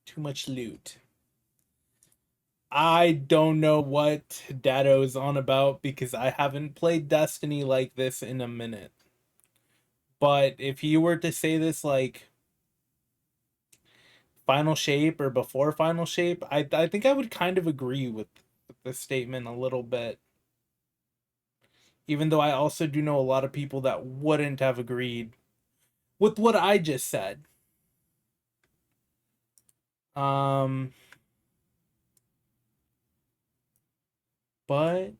Too much loot. I don't know what Datto is on about because I haven't played Destiny like this in a minute. But if you were to say this like final shape or before final shape, I think I would kind of agree with the statement a little bit. Even though I also do know a lot of people that wouldn't have agreed with what I just said. Um but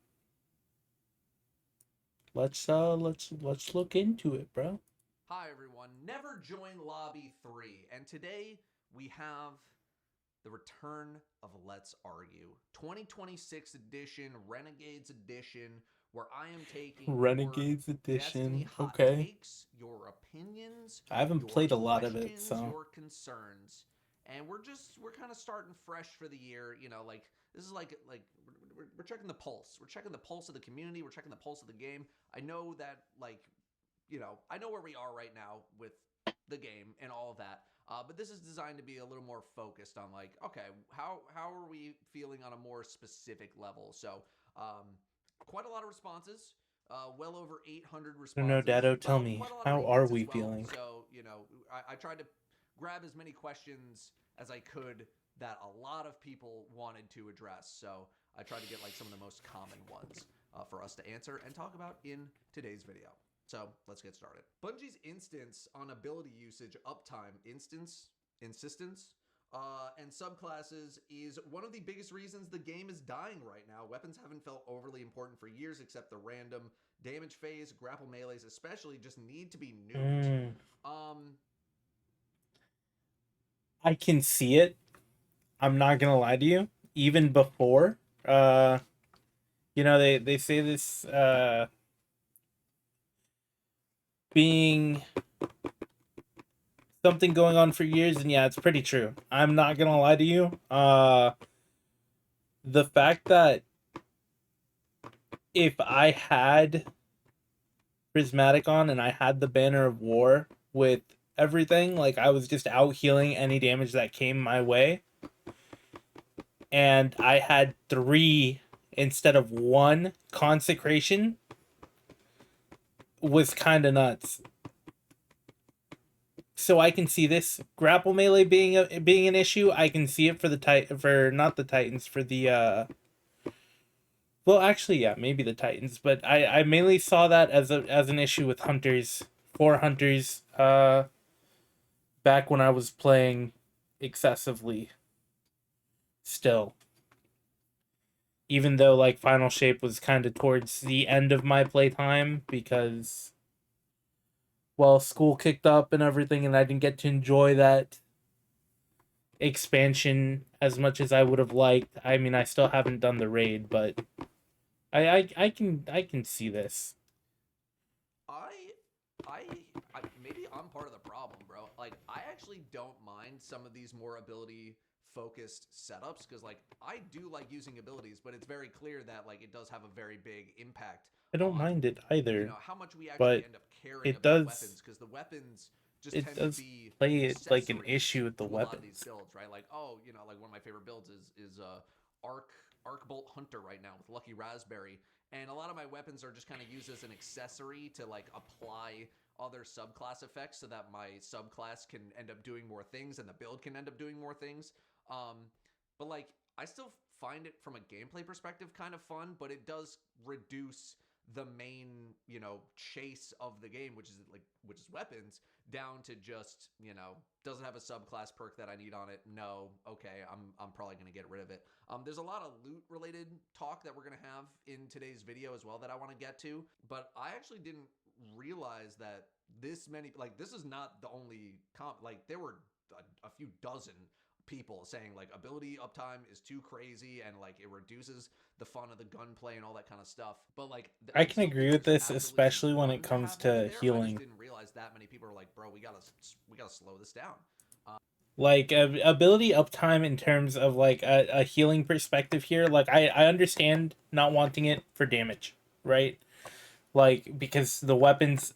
let's look into it, bro. Hi everyone, never join Lobby 3, and today we have the return of Let's Argue 2026 edition, Renegades edition, where I am taking your Renegades Destiny edition. hot Okay. takes, your opinions, I haven't your played a lot of it, questions, so your concerns, and we're kind of starting fresh for the year. Like this is we're checking the pulse. We're checking the pulse of the community. We're checking the pulse of the game. I know that I know where we are right now with the game and all of that. But this is designed to be a little more focused on okay, how are we feeling on a more specific level? So, quite a lot of responses. Well over 800 I don't know, responses, Datto, tell but me, quite a lot of how are repeats we as well. feeling? So, I tried to grab as many questions as I could that a lot of people wanted to address. So, I tried to get some of the most common ones for us to answer and talk about in today's video. So let's get started. Bungie's instance on ability usage, uptime, insistence, and subclasses is one of the biggest reasons the game is dying right now. Weapons haven't felt overly important for years, except the random damage phase, grapple melees, especially, just need to be nuked. Mm, Um, I can see it. I'm not gonna lie to you. Even before, uh, they say this being something going on for years, and yeah, it's pretty true. I'm not gonna lie to you. The fact that if I had Prismatic on and I had the Banner of War with everything, like I was just out healing any damage that came my way, and I had three instead of one consecration was kind of nuts. So I can see this grapple melee being an issue. I can see it for for not the Titans, for the well, actually, yeah, maybe the Titans, but I mainly saw that as an issue with hunters, for hunters, back when I was playing excessively. Still, even though like Final Shape was kind of towards the end of my playtime because well, school kicked up and everything, and I didn't get to enjoy that expansion as much as I would have liked. I mean, I still haven't done the raid, but I can see this. I, I, I, maybe I'm part of the problem, bro. I actually don't mind some of these more ability focused setups because, I do like using abilities, but it's very clear that, it does have a very big impact I don't on, mind it either, how much we actually but end up caring it about does weapons because the weapons just it tend to does be play it like an accessories issue with the to a lot of these weapons. builds, right? Oh, one of my favorite builds is Arc Bolt Hunter right now with Lucky Raspberry, and a lot of my weapons are just kind of used as an accessory to apply other subclass effects so that my subclass can end up doing more things and the build can end up doing more things. But I still find it from a gameplay perspective kind of fun, but it does reduce the main chase of the game, which is weapons, down to just doesn't have a subclass perk that I need on it. No, okay, I'm probably gonna get rid of it. There's a lot of loot related talk that we're gonna have in today's video as well that I want to get to, but I actually didn't realize that this many, this is not the only comp. There were a few dozen people saying ability uptime is too crazy and it reduces the fun of the gunplay and all that kind of stuff. But I I can still think agree with there's this, absolutely especially when it fun to comes have these to there. I just healing. didn't realize that many people are like, bro, we gotta slow this down. Like ability uptime in terms of like a healing perspective here. Like I understand not wanting it for damage, right? Like because the weapons,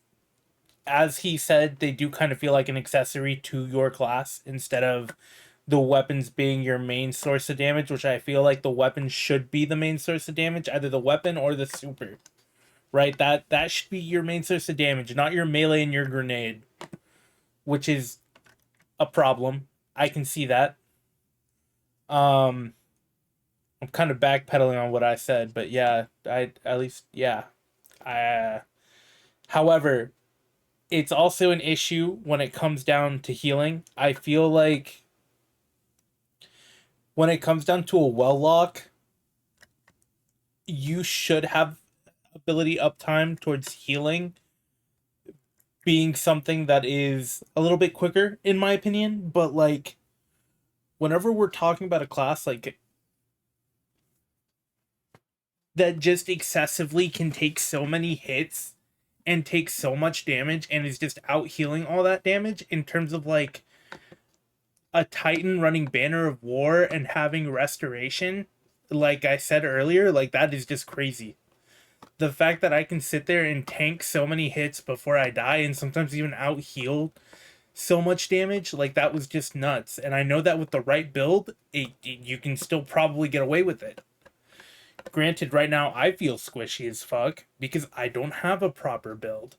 as he said, they do kind of feel like an accessory to your class instead of the weapons being your main source of damage, which I feel like the weapon should be the main source of damage, either the weapon or the super. Right? That should be your main source of damage, not your melee and your grenade, which is a problem. I can see that. I'm kind of backpedaling on what I said, but yeah, I at least yeah. I however, it's also an issue when it comes down to healing. I feel like when it comes down to a well lock, you should have ability uptime towards healing being something that is a little bit quicker in my opinion, but like whenever we're talking about a class like that just excessively can take so many hits and take so much damage and is just out healing all that damage in terms of like a Titan running Banner of War and having restoration, like I said earlier, like that is just crazy. The fact that I can sit there and tank so many hits before I die and sometimes even out heal so much damage, like that was just nuts. And I know that with the right build, you can still probably get away with it. Granted, right now I feel squishy as fuck because I don't have a proper build.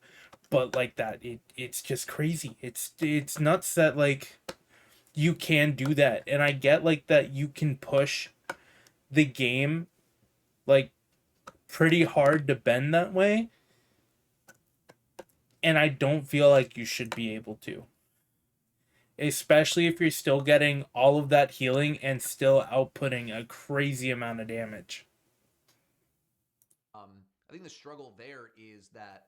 But like that, it's just crazy. It's nuts that like you can do that. And I get like that you can push the game like pretty hard to bend that way. And I don't feel like you should be able to. Especially if you're still getting all of that healing and still outputting a crazy amount of damage. I think the struggle there is that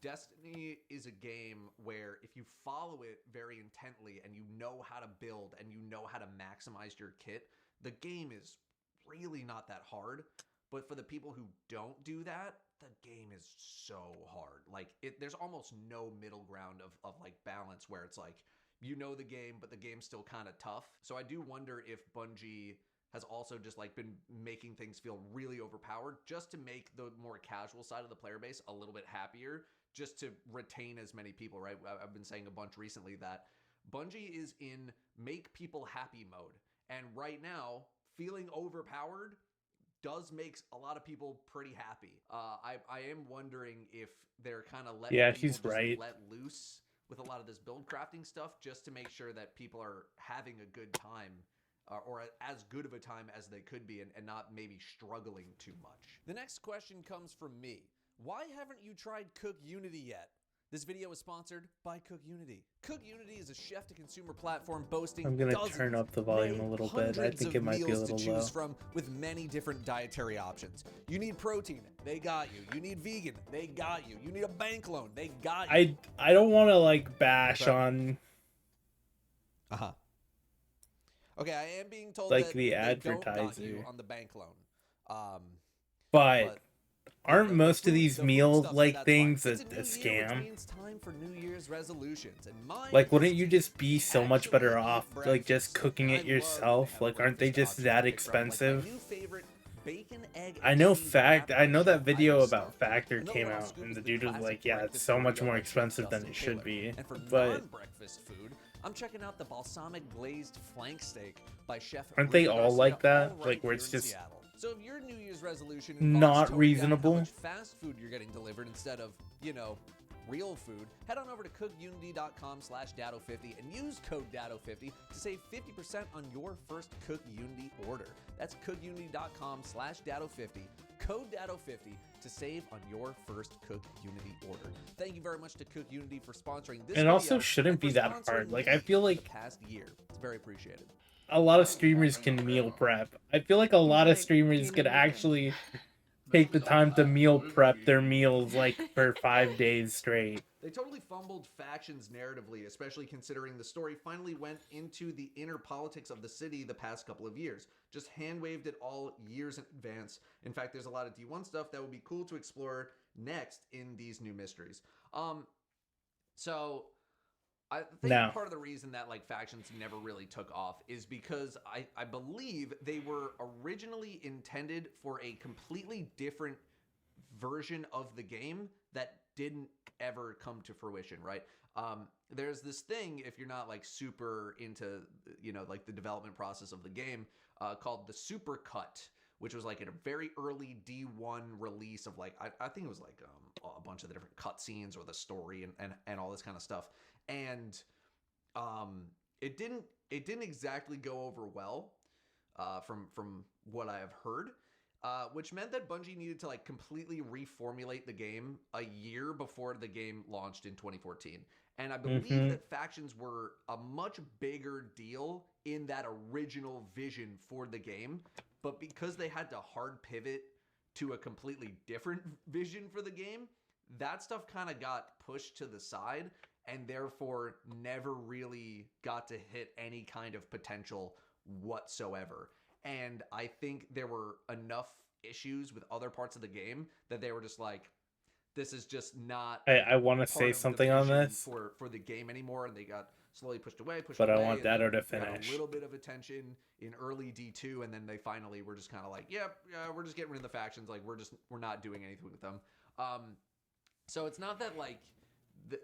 Destiny is a game where if you follow it very intently and you know how to build and you know how to maximize your kit, the game is really not that hard. But for the people who don't do that, the game is so hard. Like there's almost no middle ground of like balance where it's like you know the game, but the game's still kind of tough. So I do wonder if Bungie has also just like been making things feel really overpowered just to make the more casual side of the player base a little bit happier, just to retain as many people, right? I've been saying a bunch recently that Bungie is in make people happy mode. And right now, feeling overpowered does makes a lot of people pretty happy. I am wondering if they're kind of letting people he's just right. let loose with a lot of this build crafting stuff just to make sure that people are having a good time or as good of a time as they could be and not maybe struggling too much. The next question comes from me. Why haven't you tried Cook Unity yet? This video is sponsored by Cook Unity. Cook Unity is a chef-to-consumer platform boasting I'm gonna dozens, turn up the volume a little bit. I think it might be a little to choose low. from with many different dietary options. You need protein, they got you. You need vegan, they got you. You need a bank loan, they got you. I don't want to like bash on Okay, I am being told like that the they don't got advertiser, you on the bank loan. but aren't the most of food- these the food meal stuff, like that's things fine. a It's new year, scam? which means time for New Year's resolutions, and mine Like, wouldn't is you to just be so much actually better eat off like breakfast. just cooking And it I love yourself? when they Like, have aren't they breakfast just options that to pick from. Like, my expensive? new favorite bacon, egg, I and know cheese I know that Chef video Irish about stuff. Factor Another came one I'll out scoop and is the the dude was classic like, yeah, it's breakfast so much burrito more by Chef expensive than Justin it should Taylor. be. And for But non-breakfast food, I'm checking out the balsamic glazed flank steak by Chef aren't they Rudy all Garcia, like that? all right Like where here it's in just Seattle. So if your New Year's resolution not involves toning down how reasonable? much fast food you're getting delivered instead of, you know, real food, head on over to cookunity.com/Datto50 and use code Datto50 to save 50% on your first Cook Unity order. That's cookunity.com/Datto50, code Datto50 to save on your first Cook Unity order. Thank you very much to Cook Unity for sponsoring this It video also shouldn't and for be that sponsoring hard. Like, me I feel for like the past year. It's very appreciated. a lot of streamers can meal prep. I feel like a lot of streamers could actually take the time to meal prep their meals like for 5 days straight. They totally fumbled factions narratively, especially considering the story finally went into the inner politics of the city the past couple of years. Just hand-waved it all years in advance. In fact, there's a lot of D1 stuff that would be cool to explore next in these new mysteries. So I think part of the reason that like factions never really took off is because I believe they were originally intended for a completely different version of the game that didn't ever come to fruition, right? There's this thing, if you're not like super into, you know, like the development process of the game, called the super cut, which was like in a very early D1 release of like, I think it was like a bunch of the different cutscenes or the story and all this kind of stuff. And it didn't exactly go over well, from what I have heard, which meant that Bungie needed to like completely reformulate the game a year before the game launched in 2014. And I believe that factions were a much bigger deal in that original vision for the game, but because they had to hard pivot to a completely different vision for the game, that stuff kind of got pushed to the side and therefore never really got to hit any kind of potential whatsoever. And I think there were enough issues with other parts of the game that they were just like, this is just not I want to part say of the something on vision this, for the game anymore, and they got slowly pushed away, but I and want then Datto to we got finish. a little bit of attention in early D2, and then they finally were just kind of like, yep, yeah, we're just getting rid of the factions, like we're not doing anything with them. So it's not that like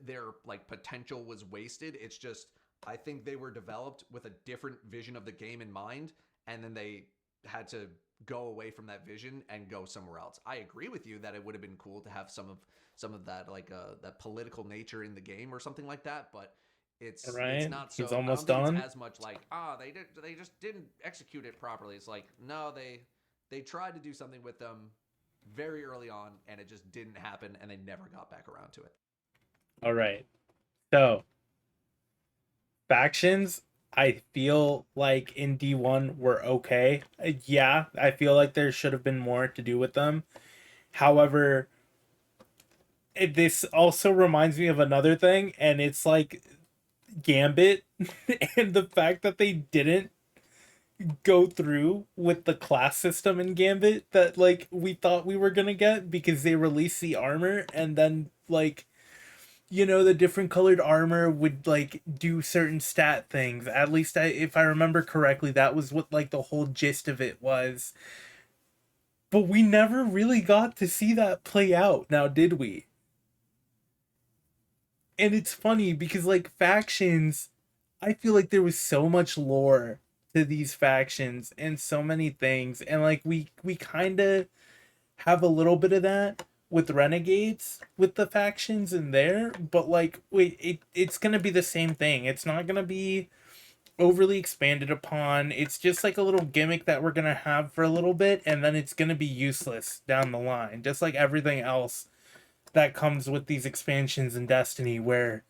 their like potential was wasted. It's just I think they were developed with a different vision of the game in mind, and then they had to go away from that vision and go somewhere else. I agree with you that it would have been cool to have some of that like that political nature in the game or something like that, but it's not so. He's almost I don't think done. it's as much like they just didn't execute it properly. It's like no, they tried to do something with them very early on and it just didn't happen and they never got back around to it. All right. So, factions, I feel like in D1 were okay. Yeah, I feel like there should have been more to do with them. However, this also reminds me of another thing, and it's like Gambit and the fact that they didn't go through with the class system in Gambit that like we thought we were gonna get, because they released the armor and then like, you know, the different colored armor would like do certain stat things. At least if I remember correctly, that was what like the whole gist of it was. But we never really got to see that play out, now did we? And it's funny because like factions, I feel like there was so much lore to these factions and so many things, and like we kind of have a little bit of that with renegades with the factions in there, but like wait, it's gonna be the same thing. It's not gonna be overly expanded upon. It's just like a little gimmick that we're gonna have for a little bit, and then it's gonna be useless down the line, just like everything else that comes with these expansions in Destiny, where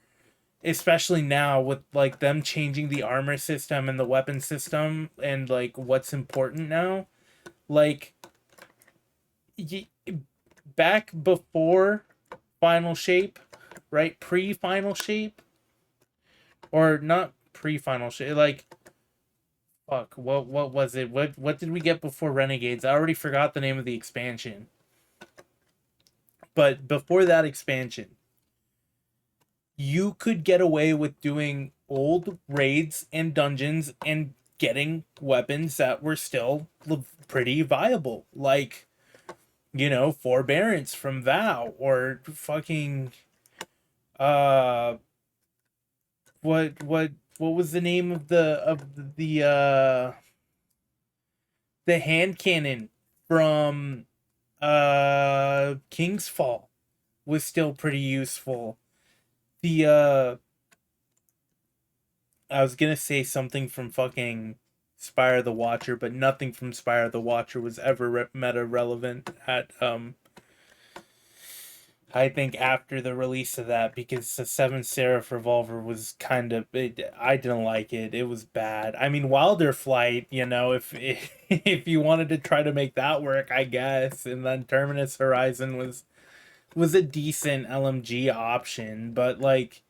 especially now with like them changing the armor system and the weapon system and like what's important now, like back before final shape, right? Pre-final shape, or not pre-final shape, like fuck, what was it? What did we get before Renegades? I already forgot the name of the expansion. But before that expansion, you could get away with doing old raids and dungeons and getting weapons that were still pretty viable, like, you know, Forbearance from Vow, or fucking what was the name of the hand cannon from King's Fall was still pretty useful. The I was gonna say something from fucking Spire the Watcher, but nothing from Spire the Watcher was ever meta relevant at I think after the release of that, because the Seven Seraph revolver was kind of I didn't like it. It was bad. I mean, Wilder Flight, you know, if if you wanted to try to make that work, I guess, and then Terminus Horizon was a decent LMG option, but like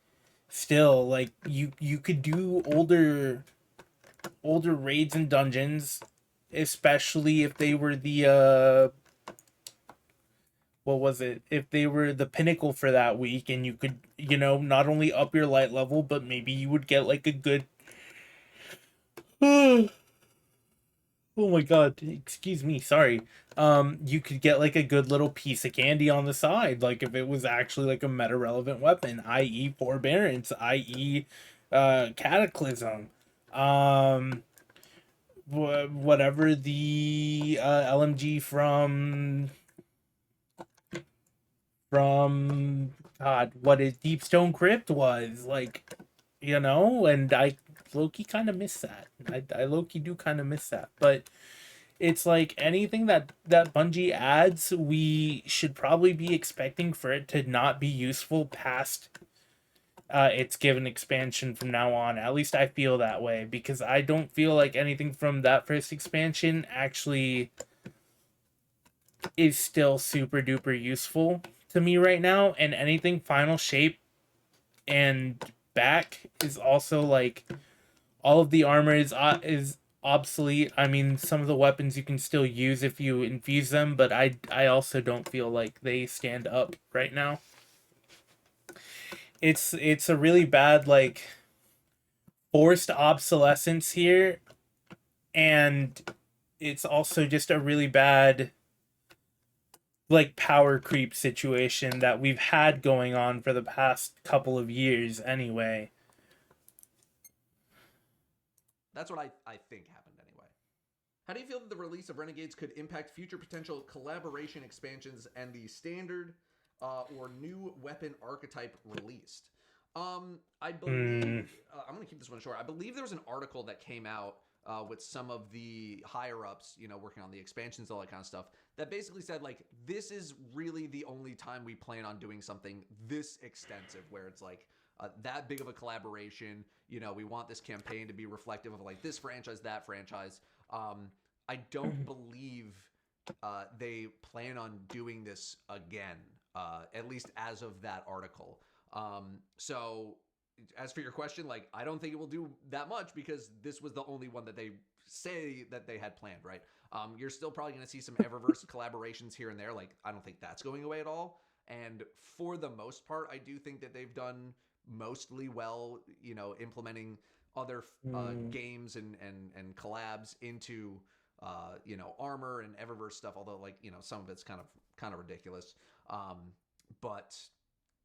still, like you could do older raids and dungeons, especially if they were the what was it, if they were the pinnacle for that week, and you could, you know, not only up your light level, but maybe you would get like a good what Oh my god, excuse me, sorry. You could get like a good little piece of candy on the side, like if it was actually like a meta relevant weapon, i.e. forbearance, i.e. cataclysm. Um Whatever the LMG from God, what is Deepstone Crypt was like, and I Loki kind of miss that. I Loki do kind of miss that, but it's like anything that Bungie adds, we should probably be expecting for it to not be useful past its given expansion from now on. At least I feel that way because I don't feel like anything from that first expansion actually is still super duper useful to me right now, and anything final shape and back is also like all of the armor is obsolete. I mean, some of the weapons you can still use if you infuse them, but I also don't feel like they stand up right now. It's a really bad like forced obsolescence here, and it's also just a really bad like power creep situation that we've had going on for the past couple of years anyway. That's what I think happened anyway. How do you feel that the release of Renegades could impact future potential collaboration expansions and the standard or new weapon archetype released? I believe I'm going to keep this one short. I believe there was an article that came out with some of the higher ups, working on the expansions, all that kind of stuff, that basically said like this is really the only time we plan on doing something this extensive, where it's like that big of a collaboration. We want this campaign to be reflective of like this franchise, that franchise. I don't believe they plan on doing this again, at least as of that article. So as for your question, like, I don't think it will do that much because this was the only one that they say that they had planned, right? You're still probably going to see some Eververse collaborations here and there. Like, I don't think that's going away at all. And for the most part, I do think that they've done mostly well, implementing other games and collabs into armor and Eververse stuff. Although, like, some of it's kind of ridiculous. But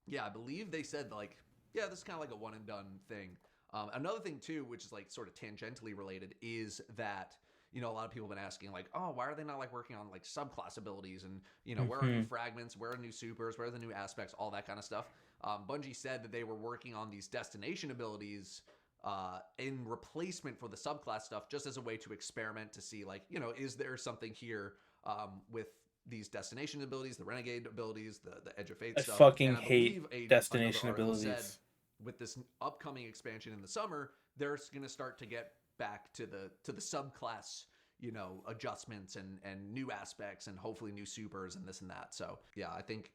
yeah, I believe they said like, yeah, this is kind of like a one and done thing. Another thing too, which is like sort of tangentially related, is that a lot of people have been asking like, oh, why are they not like working on like subclass abilities and where are new fragments, where are new supers, where are the new aspects, all that kind of stuff. Bungie said that they were working on these destination abilities in replacement for the subclass stuff, just as a way to experiment to see like, is there something here with these destination abilities, the renegade abilities, the Edge of Fate stuff. I fucking and I hate destination abilities. Said, with this upcoming expansion in the summer, they're going to start to get back to the subclass, adjustments and new aspects and hopefully new supers and this and that. So yeah, I think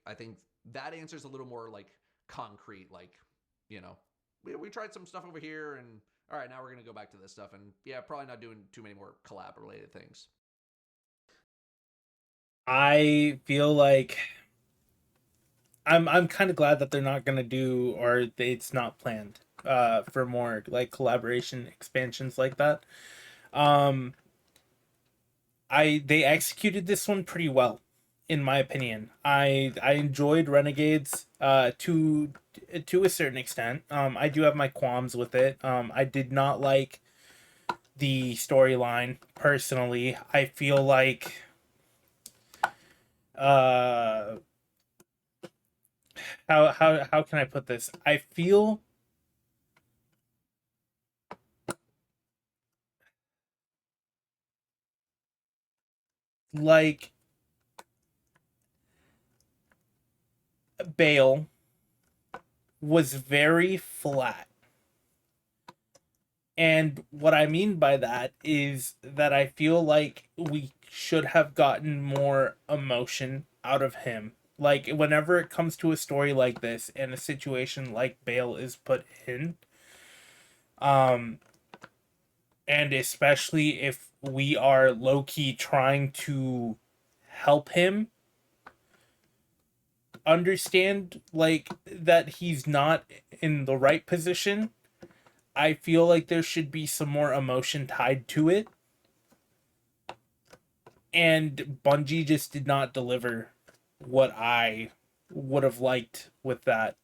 that answers a little more like concrete. Like, we tried some stuff over here, and all right, now we're going to go back to this stuff. And yeah, probably not doing too many more collab related things. I feel like I'm kind of glad that they're not gonna do, or it's not planned for more like collaboration expansions like that. Um, they executed this one pretty well, in my opinion. I enjoyed Renegades to a certain extent. I do have my qualms with it. I did not like the storyline personally. I feel like how can I put this? I feel like Bale was very flat. And what I mean by that is that I feel like we should have gotten more emotion out of him. Like, whenever it comes to a story like this and a situation like Bale is put in, and especially if we are low-key trying to help him understand, like, that he's not in the right position, I feel like there should be some more emotion tied to it. And Bungie just did not deliver what I would have liked with that.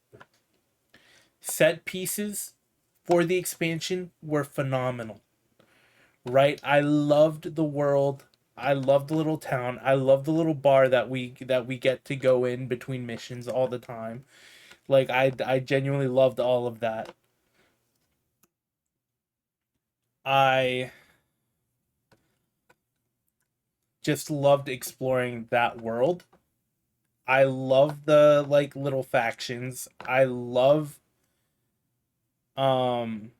Set pieces for the expansion were phenomenal. Right? I loved the world. I love the little town. I love the little bar that we get to go in between missions all the time. Like I genuinely loved all of that. I just loved exploring that world. I love the like little factions. I love um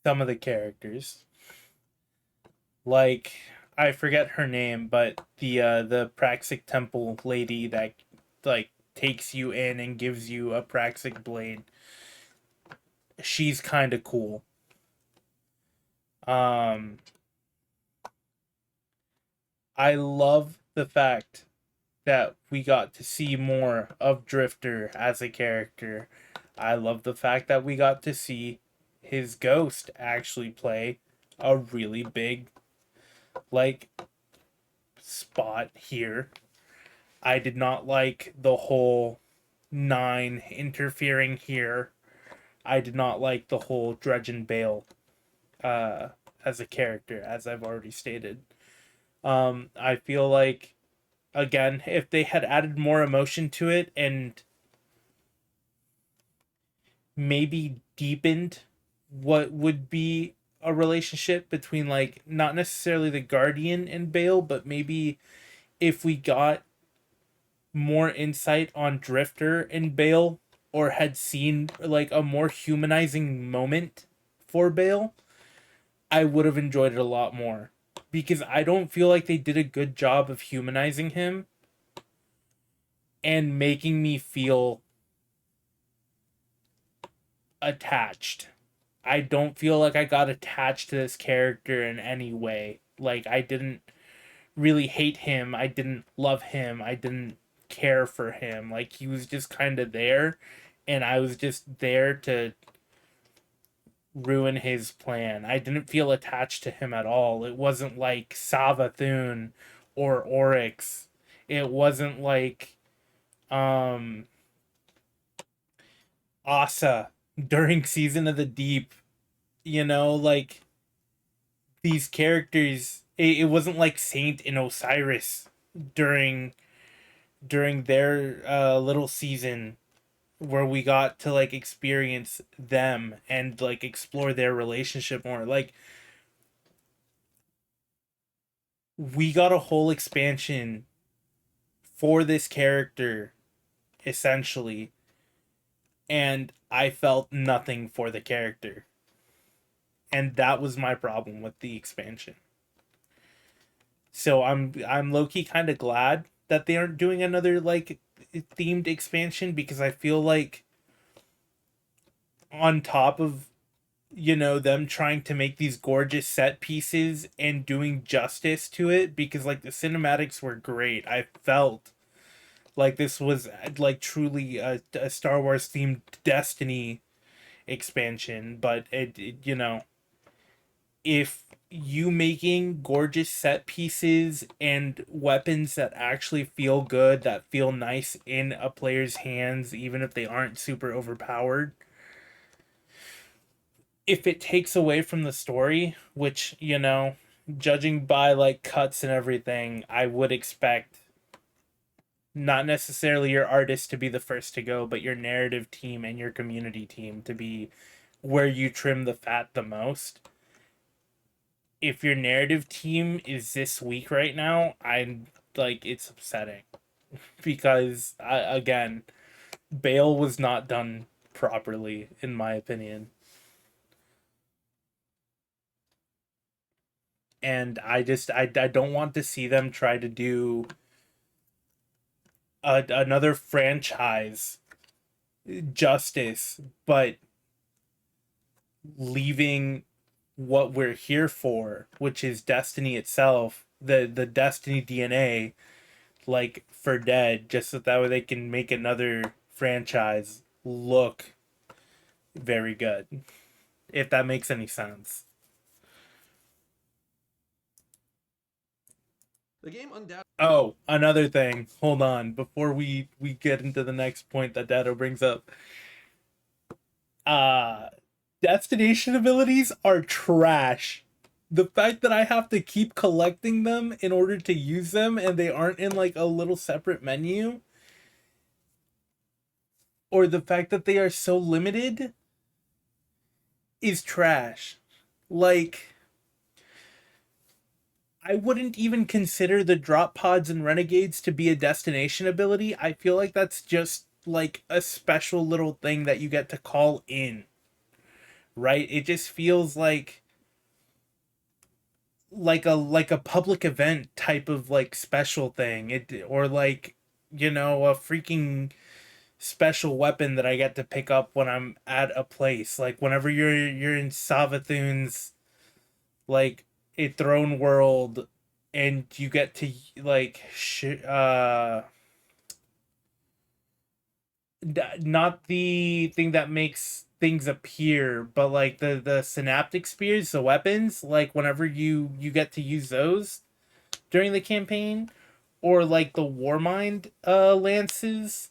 some of the characters. Like I forget her name, but the Praxic Temple lady that like takes you in and gives you a Praxic blade. She's kind of cool. Um I love the fact that we got to see more of Drifter as a character. I love the fact that we got to see his ghost actually play a really big like spot here. I did not like the whole nine interfering here. I did not like the whole Dredge and Bale uh as a character, as I've already stated. I feel like again, if they had added more emotion to it and maybe deepened what would be a relationship between like not necessarily the Guardian and Bale, but maybe if we got more insight on Drifter and Bale or had seen like a more humanizing moment for Bale, I would have enjoyed it a lot more. Because I don't feel like they did a good job of humanizing him and making me feel attached. I don't feel like I got attached to this character in any way. Like I didn't really hate him. I didn't love him. I didn't care for him. Like he was just kind of there and I was just there to ruin his plan. I didn't feel attached to him at all. It wasn't like Savathun or Oryx. It wasn't like um Asa during Season of the Deep. You know, like these characters it wasn't like Saint and Osiris during their little season where we got to like experience them and like explore their relationship more. Like we got a whole expansion for this character essentially, and I felt nothing for the character. And that was my problem with the expansion. So I'm low key kind of glad that they aren't doing another like themed expansion, because I feel like on top of them trying to make these gorgeous set pieces and doing justice to it, because like the cinematics were great. I felt like this was like truly a Star Wars themed Destiny expansion, but if you making gorgeous set pieces and weapons that actually feel good, that feel nice in a player's hands, even if they aren't super overpowered, if it takes away from the story, which, judging by like cuts and everything, I would expect not necessarily your artist to be the first to go, but your narrative team and your community team to be where you trim the fat the most. If your narrative team is this weak right now, I'm like, it's upsetting because again, Bale was not done properly, in my opinion. And I don't want to see them try to do another franchise justice, but leaving what we're here for, which is Destiny itself, the Destiny DNA, like for dead, just so that way they can make another franchise look very good, if that makes any sense. The game undoubtedly. Oh, another thing. Hold on, before we get into the next point that Datto brings up. Uh Destination abilities are trash. The fact that I have to keep collecting them in order to use them and they aren't in like a little separate menu, or the fact that they are so limited, is trash. Like, I wouldn't even consider the drop pods and renegades to be a destination ability. I feel like that's just like a special little thing that you get to call in, right? It just feels like a public event type of like special thing. It, or like, you know, a freaking special weapon that I get to pick up when I'm at a place. Like whenever you're in Savathun's like a throne world, and you get to like not the thing that makes things appear, but like the synaptic spears, the weapons, like whenever you get to use those during the campaign, or like the Warmind lances.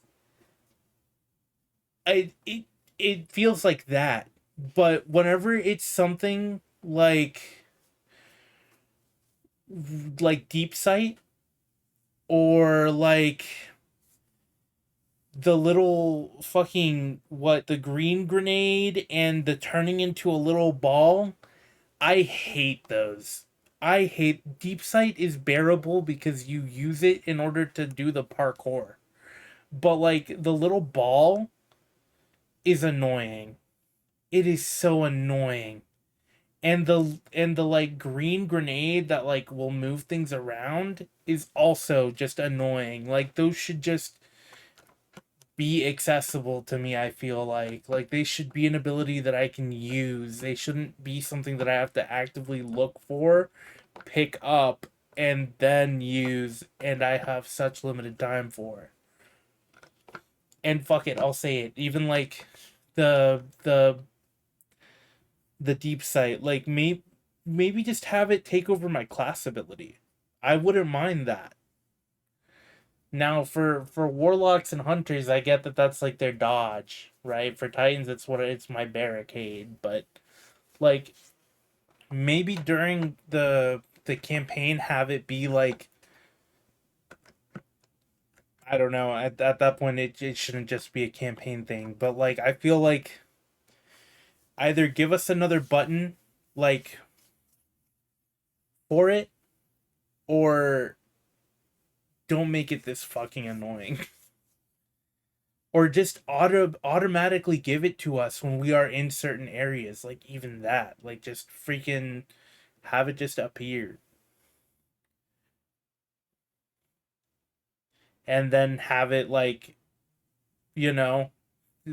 It feels like that. But whenever it's something like deep sight, or like the little fucking what, the green grenade and the turning into a little ball, I hate those. I hate deep sight is bearable because you use it in order to do the parkour. But like the little ball is annoying. It is so annoying. And the like green grenade that like will move things around is also just annoying. Like those should just be accessible to me. I feel like they should be an ability that I can use. They shouldn't be something that I have to actively look for, pick up, and then use, and I have such limited time for. And fuck it, I'll say it. Even like the the the deep sight, like maybe just have it take over my class ability. I wouldn't mind that. Now for warlocks and hunters, I get that that's like their dodge, right? For titans, it's my barricade, but like maybe during the campaign have it be like, I don't know, at that point it shouldn't just be a campaign thing, but like I feel like either give us another button like for it, or don't make it this fucking annoying. Or just automatically give it to us when we are in certain areas, like even that, like just freaking have it just appear, and then have it like, you know,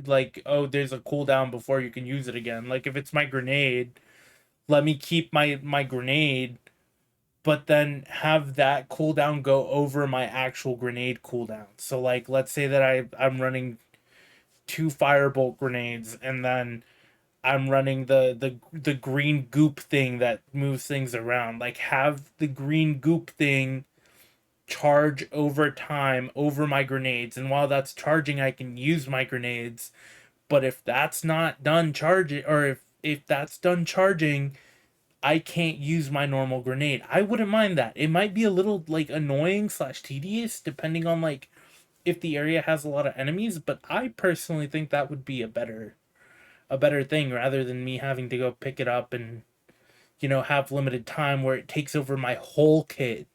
like, oh, there's a cooldown before you can use it again. Like if it's my grenade, let me keep my grenade, but then have that cooldown go over my actual grenade cooldown. So like let's say that I'm running two firebolt grenades, and then I'm running the green goop thing that moves things around. Like have the green goop thing charge over time over my grenades, and while that's charging I can use my grenades. But if that's not done charging, or if that's done charging, I can't use my normal grenade. I wouldn't mind that. It might be a little like annoying slash tedious depending on like if the area has a lot of enemies, but I personally think that would be a better thing, rather than me having to go pick it up and, you know, have limited time where it takes over my whole kit.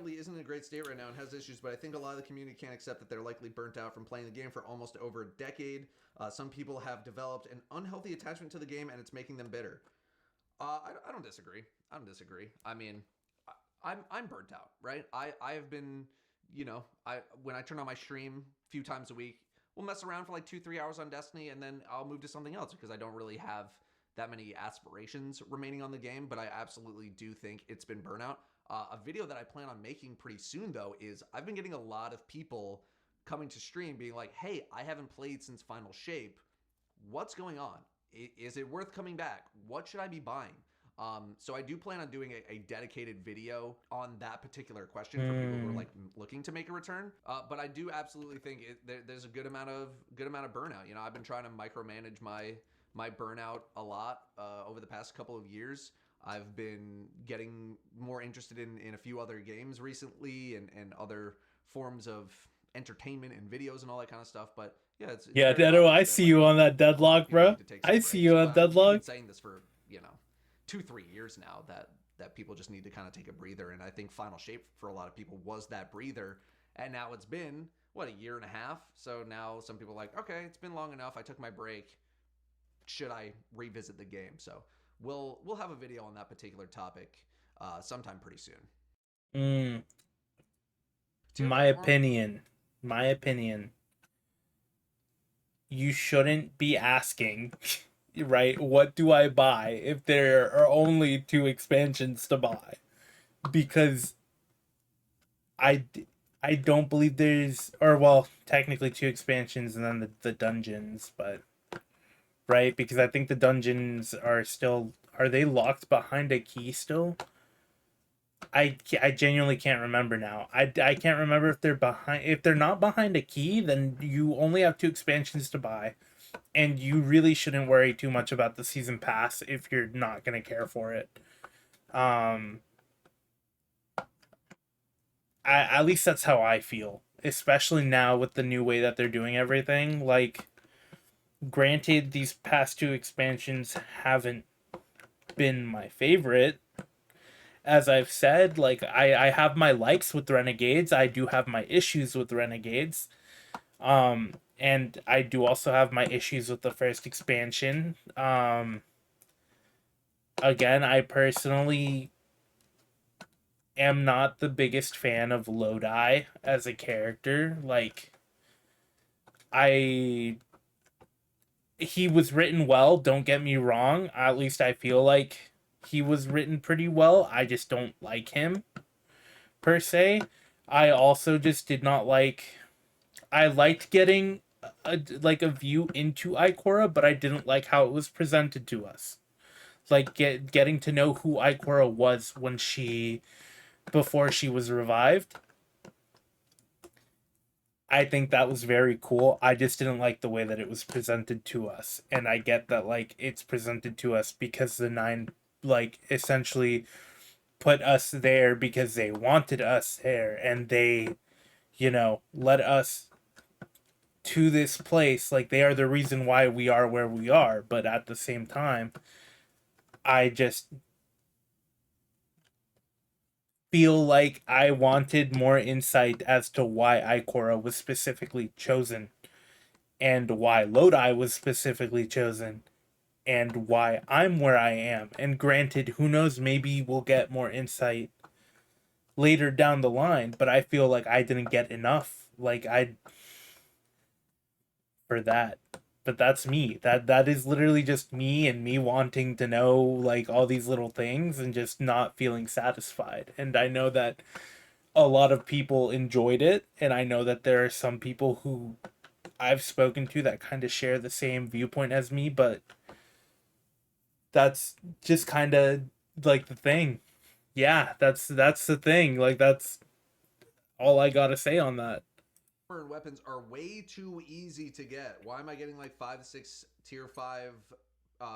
Isn't in a great state right now and has issues, but I think a lot of the community can't accept that they're likely burnt out from playing the game for almost over a decade. Some people have developed an unhealthy attachment to the game, and it's making them bitter. I don't disagree. I don't disagree. I mean, I'm burnt out, right? I've been, you know, I when I turn on my stream a few times a week, we'll mess around for like 2-3 hours on Destiny, and then I'll move to something else because I don't really have that many aspirations remaining on the game. But I absolutely do think it's been burnout. A video that I plan on making pretty soon, though, is I've been getting a lot of people coming to stream being like, hey, I haven't played since Final Shape. What's going on? Is it worth coming back? What should I be buying? So I do plan on doing a dedicated video on that particular question for people who are like looking to make a return. But I do absolutely think there's a good amount of burnout. You know, I've been trying to micromanage my burnout a lot over the past couple of years. I've been getting more interested in a few other games recently and other forms of entertainment and videos and all that kind of stuff. But yeah, it's Yeah, very Datto, obvious I that, see like, you on that deadlock, people bro. need to take some I see breaks. you on But we've been deadlock. saying this for 2-3 years now that people just need to kind of take a breather, and I think Final Shape for a lot of people was that breather. And now it's been what, a year and a half. So now some people are like, okay, it's been long enough. I took my break. Should I revisit the game? So we'll have a video on that particular topic sometime pretty soon. Mm, Tier my 5 Mark? opinion. You shouldn't be asking, right? What do I buy if there are only 2 expansions to buy? Because I, I don't believe there's, or well, technically 2 expansions and then the dungeons, but right, because I think the dungeons are still, are they locked behind a key still? I genuinely can't remember now. I can't remember if they're behind, if they're not behind a key, then you only have 2 expansions to buy, and you really shouldn't worry too much about the season pass if you're not gonna care for it. At least that's how I feel, especially now with the new way that they're doing everything. Like, granted, these past 2 expansions haven't been my favorite. As I've said, like, I have my likes with Renegades. I do have my issues with Renegades. And I do also have my issues with the first expansion. Again, I personally am not the biggest fan of Lodi as a character. Like, he was written well, don't get me wrong. At least I feel like he was written pretty well. I just don't like him per se. I also just did not like, I liked getting a view into Ikora, but I didn't like how it was presented to us. Like, getting to know who Ikora was before she was revived. I think that was very cool. I just didn't like the way that it was presented to us. And I get that, like, it's presented to us because the 9, like, essentially put us there because they wanted us there, and they, led us to this place. Like, they are the reason why we are where we are. But at the same time, I just feel like I wanted more insight as to why Ikora was specifically chosen, and why Lodi was specifically chosen, and why I'm where I am. And granted, who knows, maybe we'll get more insight later down the line, but I feel like I didn't get enough. Like, for that. But that's me. That is literally just me, and me wanting to know, like, all these little things and just not feeling satisfied. And I know that a lot of people enjoyed it, and I know that there are some people who I've spoken to that kind of share the same viewpoint as me, but that's just kind of like the thing. Yeah, that's the thing. Like, that's all I got to say on that. And weapons are way too easy to get. Why am I getting like 5 to 6 tier 5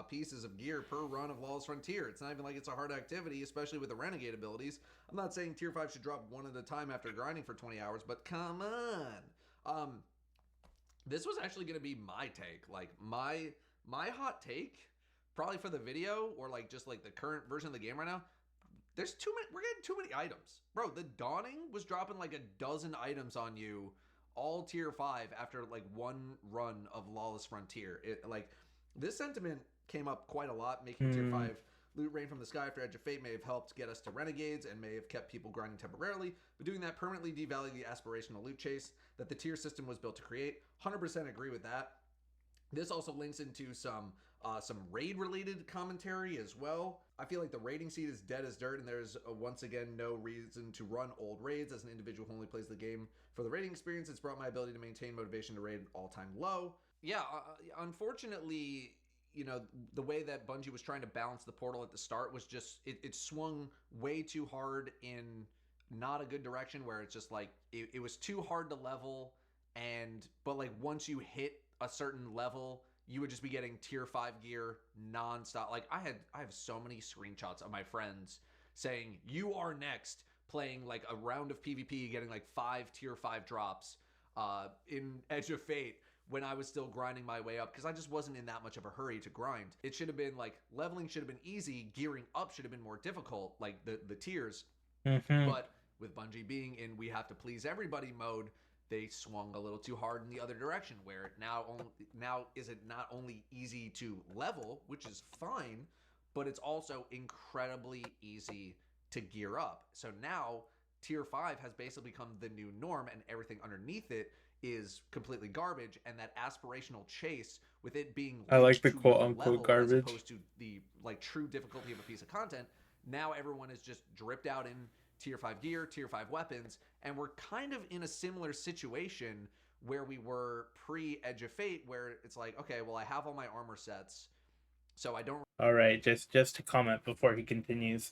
pieces of gear per run of Lawless Frontier? It's not even like it's a hard activity, especially with the Renegade abilities. I'm not saying tier 5 should drop one at a time after grinding for 20 hours, but come on. This was actually going to be my take. Like, my hot take, probably for the video, or like just like the current version of the game right now, there's too many. We're getting too many items, bro. The Dawning was dropping like a dozen items on you, all tier 5 after like one run of Lawless Frontier. This sentiment came up quite a lot, making tier 5 loot rain from the sky after Edge of Fate may have helped get us to Renegades and may have kept people grinding temporarily, but doing that permanently devalued the aspirational loot chase that the tier system was built to create. 100% agree with that. This also links into some raid related commentary as well. I feel like the raiding seed is dead as dirt, and there's once again no reason to run old raids. As an individual who only plays the game for the raiding experience, it's brought my ability to maintain motivation to raid all-time low. Yeah, unfortunately, you know, the way that Bungie was trying to balance the portal at the start was just it swung way too hard in not a good direction, where it's just like it was too hard to level, and but like once you hit a certain level, you would just be getting tier 5 gear nonstop. Like I have so many screenshots of my friends saying you are next, playing like a round of PvP, getting like 5 tier 5 drops in Edge of Fate, when I was still grinding my way up, because I just wasn't in that much of a hurry to grind. It should have been like leveling should have been easy, gearing up should have been more difficult, like the tiers. Mm-hmm. But with Bungie being in we have to please everybody mode, they swung a little too hard in the other direction, where now is it not only easy to level, which is fine, but it's also incredibly easy to gear up. So now tier 5 has basically become the new norm, and everything underneath it is completely garbage. And that aspirational chase, with it being I like linked the to quote your unquote level garbage. as opposed to the like true difficulty of a piece of content, now everyone is just dripped out in tier 5 gear, tier 5 weapons, and we're kind of in a similar situation where we were pre Edge of Fate, where it's like, okay, well, I have all my armor sets, so I don't. All right, just to comment before he continues.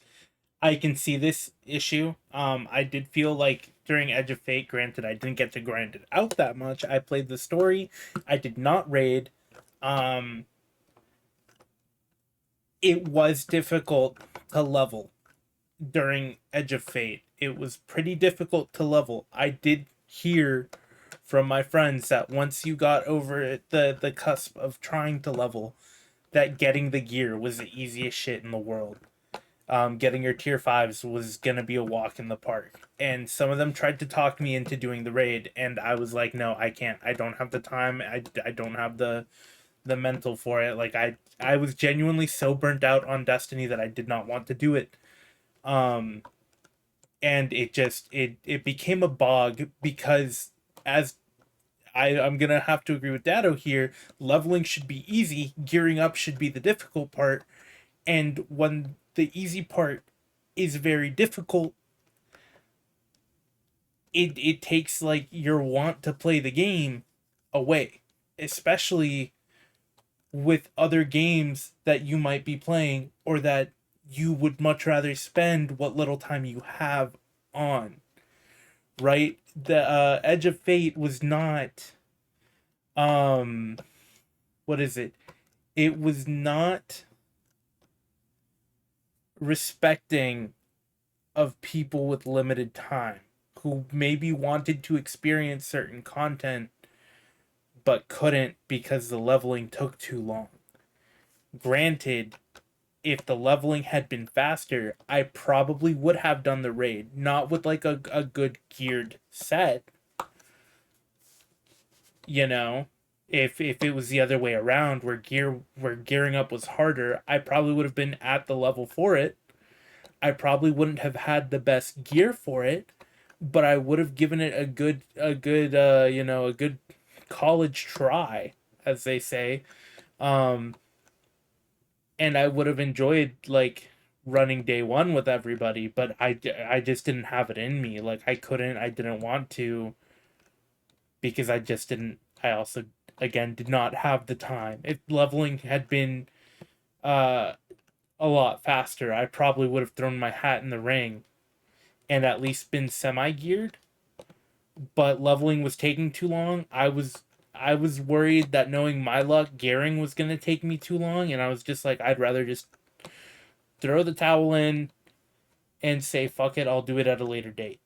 I can see this issue. I did feel like during Edge of Fate, granted, I didn't get to grind it out that much. I played the story. I did not raid. It was difficult to level during Edge of Fate. It was pretty difficult to level. I did hear from my friends that once you got over the cusp of trying to level, that getting the gear was the easiest shit in the world. Getting your tier 5s was gonna be a walk in the park. And some of them tried to talk me into doing the raid, and I was like, no, I can't. I don't have the time. I don't have the mental for it. Like I was genuinely so burnt out on Destiny that I did not want to do it. And it became a bog, because as I'm gonna have to agree with Datto here, leveling should be easy, gearing up should be the difficult part, and when the easy part is very difficult, it takes like your want to play the game away, especially with other games that you might be playing or that you would much rather spend what little time you have on. Right? The Edge of Fate was not what is it? It was not respecting of people with limited time who maybe wanted to experience certain content but couldn't because the leveling took too long. Granted, if the leveling had been faster, I probably would have done the raid. Not with like a good geared set. You know? If it was the other way around, where gearing up was harder, I probably would have been at the level for it. I probably wouldn't have had the best gear for it, but I would have given it a good a good college try, as they say. And I would have enjoyed like running day one with everybody, but I just didn't have it in me. Like I didn't want to, because I just didn't. I also again did not have the time. If leveling had been a lot faster, I probably would have thrown my hat in the ring and at least been semi-geared. But leveling was taking too long. I was worried that, knowing my luck, gearing was going to take me too long, and I was just like, I'd rather just throw the towel in and say, fuck it, I'll do it at a later date.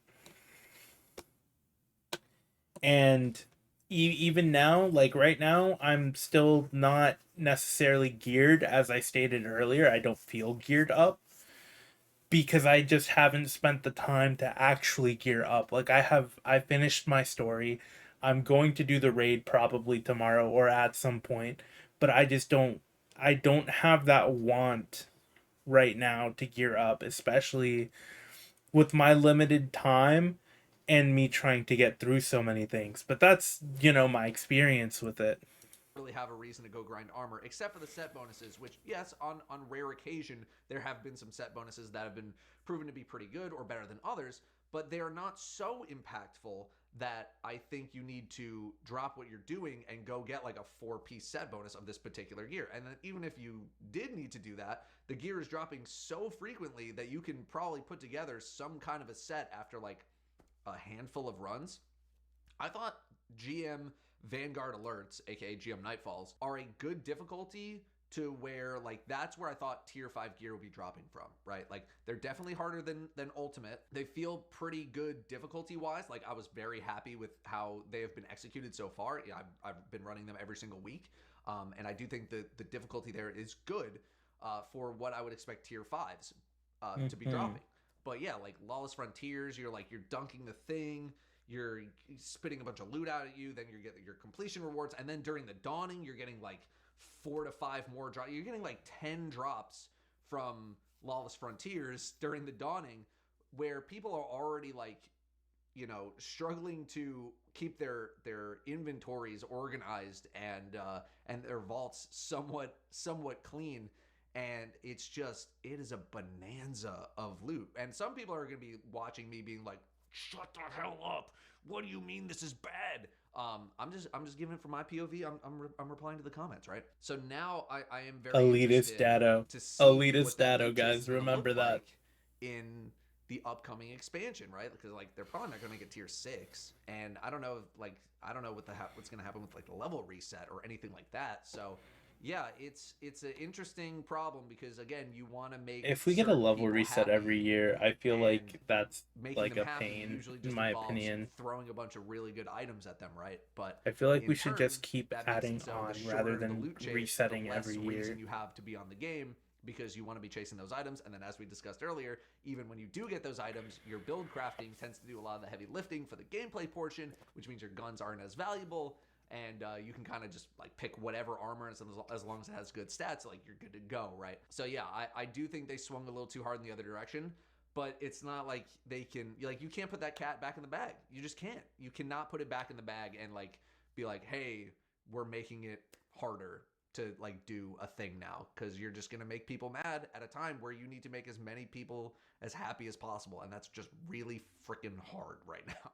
And even now, like right now, I'm still not necessarily geared. As I stated earlier, I don't feel geared up because I just haven't spent the time to actually gear up. Like I finished my story. I'm going to do the raid probably tomorrow or at some point, but I don't have that want right now to gear up, especially with my limited time and me trying to get through so many things. But that's, my experience with it. Really have a reason to go grind armor, except for the set bonuses, which, yes, on rare occasion there have been some set bonuses that have been proven to be pretty good or better than others, but they are not so impactful that I think you need to drop what you're doing and go get like a 4-piece set bonus of this particular gear. And then even if you did need to do that, the gear is dropping so frequently that you can probably put together some kind of a set after like a handful of runs. I thought GM Vanguard Alerts, aka GM Nightfalls, are a good difficulty to where like that's where I thought tier 5 gear would be dropping from, right? Like they're definitely harder than Ultimate. They feel pretty good difficulty wise. Like I was very happy with how they have been executed so far. Yeah, I've been running them every single week, and I do think that the difficulty there is good for what I would expect tier 5s to be dropping. But yeah, like Lawless Frontiers, you're dunking the thing. You're spitting a bunch of loot out at you, then you're getting your completion rewards, and then during the dawning, you're getting like 4 to 5 more drops. You're getting like 10 drops from Lawless Frontiers during the dawning, where people are already like, you know, struggling to keep their inventories organized and their vaults somewhat clean. And it is a bonanza of loot. And some people are going to be watching me being like, shut the hell up. What do you mean this is bad? I'm just giving it from my POV. I'm replying to the comments, right? So now I am very Elitist Datto. to see Elitist what that Datto, loot chest guys. is gonna Remember look that. like in the upcoming expansion, right? Because like they're probably not gonna make it tier 6, and I don't know what's gonna happen with like the level reset or anything like that. So yeah, it's an interesting problem because again, you want to make If we get a certain level people reset happy, every year, I feel and like that's making like them a happy pain, usually in just my involves opinion. throwing a bunch of really good items at them, right? But I feel like in we should turn, just keep that makes it adding so on the rather shorter the than loot chase, resetting the less every reason year. you have to be on the game because you want to be chasing those items. And then as we discussed earlier, even when you do get those items, your build crafting tends to do a lot of the heavy lifting for the gameplay portion, which means your guns aren't as valuable. And you can kind of just like pick whatever armor as long as it has good stats, like you're good to go, right? So yeah, I do think they swung a little too hard in the other direction, but it's not like they can, like you can't put that cat back in the bag. You just can't. You cannot put it back in the bag and like be like, hey, we're making it harder to like do a thing now, because you're just going to make people mad at a time where you need to make as many people as happy as possible, and that's just really freaking hard right now.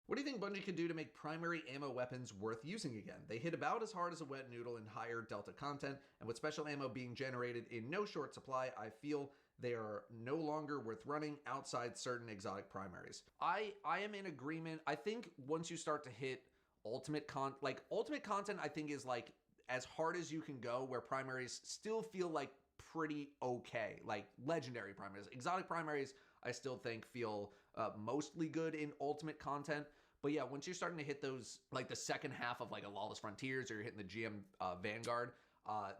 What do you think Bungie could do to make primary ammo weapons worth using again? They hit about as hard as a wet noodle in higher delta content, and with special ammo being generated in no short supply, I feel they are no longer worth running outside certain exotic primaries. I am in agreement. I think once you start to hit ultimate content, I think is like as hard as you can go, where primaries still feel like pretty okay. Like legendary primaries. Exotic primaries, I still think feel mostly good in ultimate content. But yeah, once you're starting to hit those, like the second half of like a Lawless Frontiers, or you're hitting the GM Vanguard,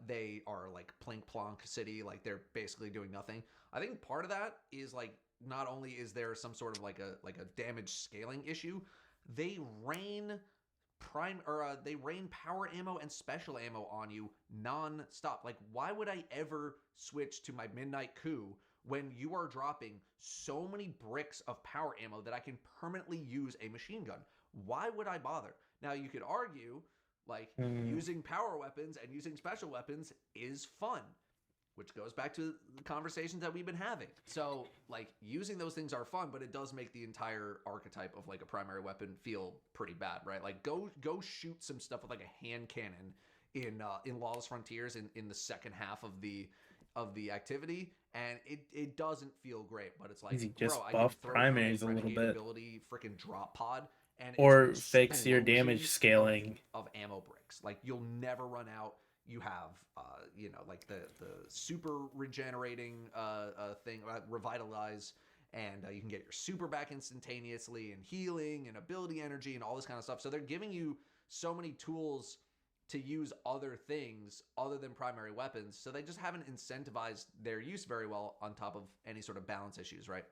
they are like plink plonk city, like they're basically doing nothing. I think part of that is like, not only is there some sort of like a damage scaling issue, they rain they rain power ammo and special ammo on you non-stop. Like, why would I ever switch to my Midnight Coup when you are dropping so many bricks of power ammo that I can permanently use a machine gun? Why would I bother? Now, you could argue, like, using power weapons and using special weapons is fun, which goes back to the conversations that we've been having. So, like, using those things are fun, but it does make the entire archetype of, like, a primary weapon feel pretty bad, right? Like, go shoot some stuff with, like, a hand cannon in Lawless Frontiers in the second half of the activity, and it doesn't feel great, but it's like, Just bro, I buff can throw primaries down a a little renegade bit. ability freaking drop pod, and Or it's an fix your damage explosion scaling. of ammo bricks. Like, you'll never run out. You have, like the super regenerating thing, revitalize, and you can get your super back instantaneously, and healing, and ability energy, and all this kind of stuff. So they're giving you so many tools to use other things other than primary weapons. So they just haven't incentivized their use very well, on top of any sort of balance issues, right?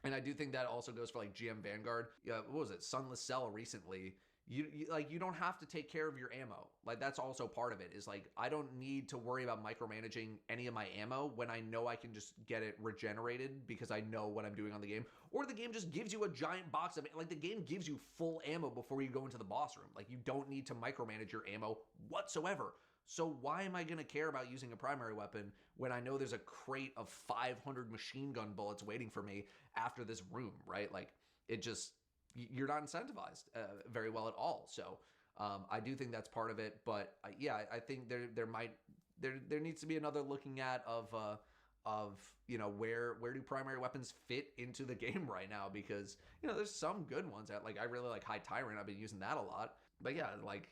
And I do think that also goes for like GM Vanguard. Yeah, what was it? Sunless Cell recently. You don't have to take care of your ammo. Like, that's also part of it, is like, I don't need to worry about micromanaging any of my ammo when I know I can just get it regenerated because I know what I'm doing on the game. Or the game just gives you a giant box of, like, the game gives you full ammo before you go into the boss room. Like, you don't need to micromanage your ammo whatsoever. So why am I going to care about using a primary weapon when I know there's a crate of 500 machine gun bullets waiting for me after this room, right? Like, it just, you're not incentivized very well at all. So I do think that's part of it. But yeah, I think there needs to be another looking at of where do primary weapons fit into the game right now, because there's some good ones that, like, I really like High Tyrant. I've been using that a lot. But yeah, like,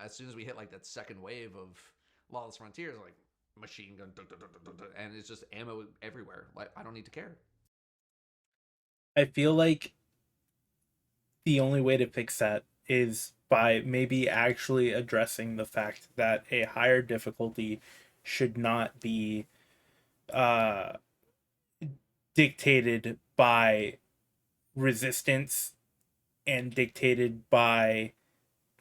as soon as we hit like that second wave of Lawless Frontiers, like machine gun, and it's just ammo everywhere. Like, I don't need to care. I feel like the only way to fix that is by maybe actually addressing the fact that a higher difficulty should not be uh, dictated by resistance and dictated by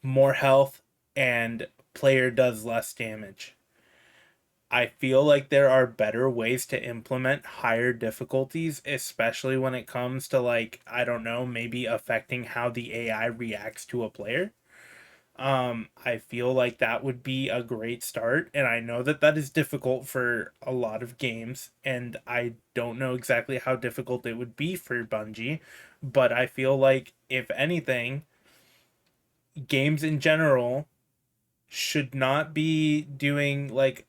more health and player does less damage. I feel like there are better ways to implement higher difficulties, especially when it comes to, like, I don't know, maybe affecting how the AI reacts to a player. I feel like that would be a great start, and I know that that is difficult for a lot of games, and I don't know exactly how difficult it would be for Bungie, but I feel like, if anything, games in general should not be doing like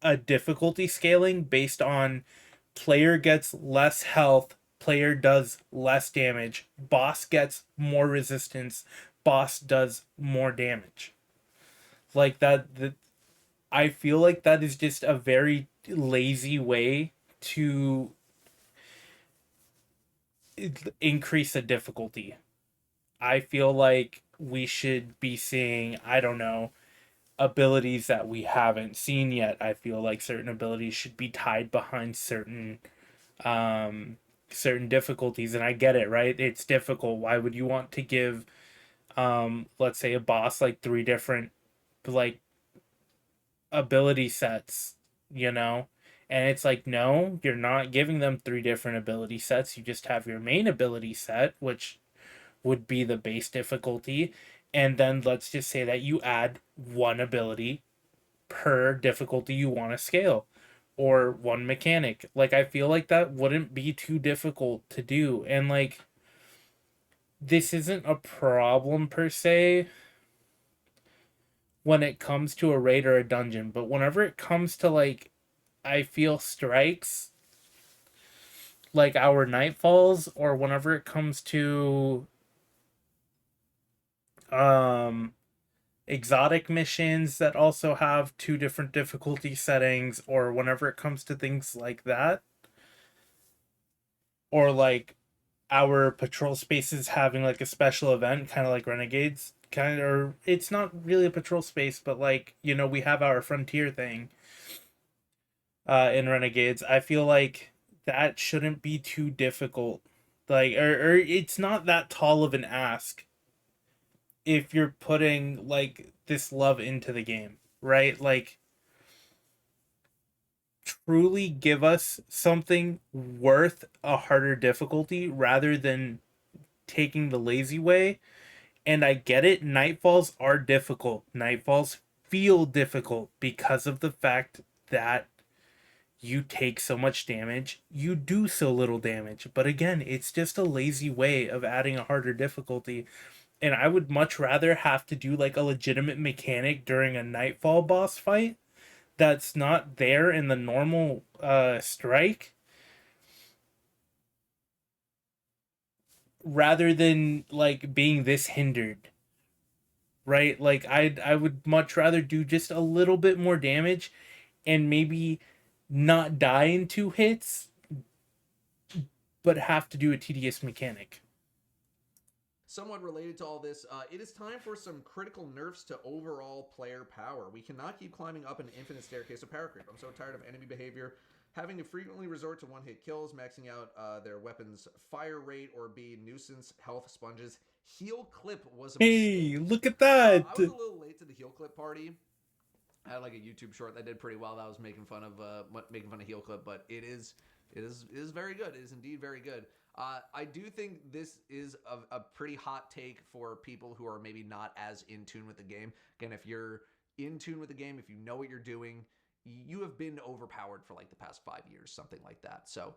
a difficulty scaling based on player gets less health, player does less damage, boss gets more resistance, boss does more damage. Like that, I feel like that is just a very lazy way to increase the difficulty. I feel like we should be seeing, I don't know, abilities that we haven't seen yet. I feel like certain abilities should be tied behind um certain difficulties, and I get it, right? It's difficult. Why would you want to give let's say a boss like three different like ability sets, you know? And it's like, no, you're not giving them three different ability sets. You just have your main ability set, which would be the base difficulty, and then let's just say that you add one ability per difficulty you want to scale, or one mechanic. Like, I feel like that wouldn't be too difficult to do. And like, this isn't a problem per se when it comes to a raid or a dungeon, but whenever it comes to, like, I feel strikes like our Nightfalls, or whenever it comes to um exotic missions that also have two different difficulty settings, or whenever it comes to things like that, or like our patrol spaces having like a special event, kind of like Renegades, kind of, or it's not really a patrol space, but like, we have our frontier thing in Renegades. I feel like that shouldn't be too difficult, like, or it's not that tall of an ask if you're putting like this love into the game, right? Like, truly give us something worth a harder difficulty rather than taking the lazy way. And I get it, Nightfalls are difficult. Nightfalls feel difficult because of the fact that you take so much damage, you do so little damage. But again, it's just a lazy way of adding a harder difficulty. And I would much rather have to do like a legitimate mechanic during a Nightfall boss fight that's not there in the normal strike, rather than like being this hindered, right? Like, I would much rather do just a little bit more damage and maybe not die in two hits, but have to do a tedious mechanic. Somewhat related to all this, it is time for some critical nerfs to overall player power. We cannot keep climbing up an infinite staircase of power creep. I'm so tired of enemy behavior having to frequently resort to one-hit kills, maxing out their weapons' fire rate, or be nuisance health sponges. Heal clip was a Hey, mistake. look at that! I was a little late to the heal clip party. I had like a YouTube short that did pretty well. That was making fun of heal clip, but it is very good. It is indeed very good. I do think this is a pretty hot take for people who are maybe not as in tune with the game. Again, if you're in tune with the game, if you know what you're doing, you have been overpowered for like the past 5 years, something like that. So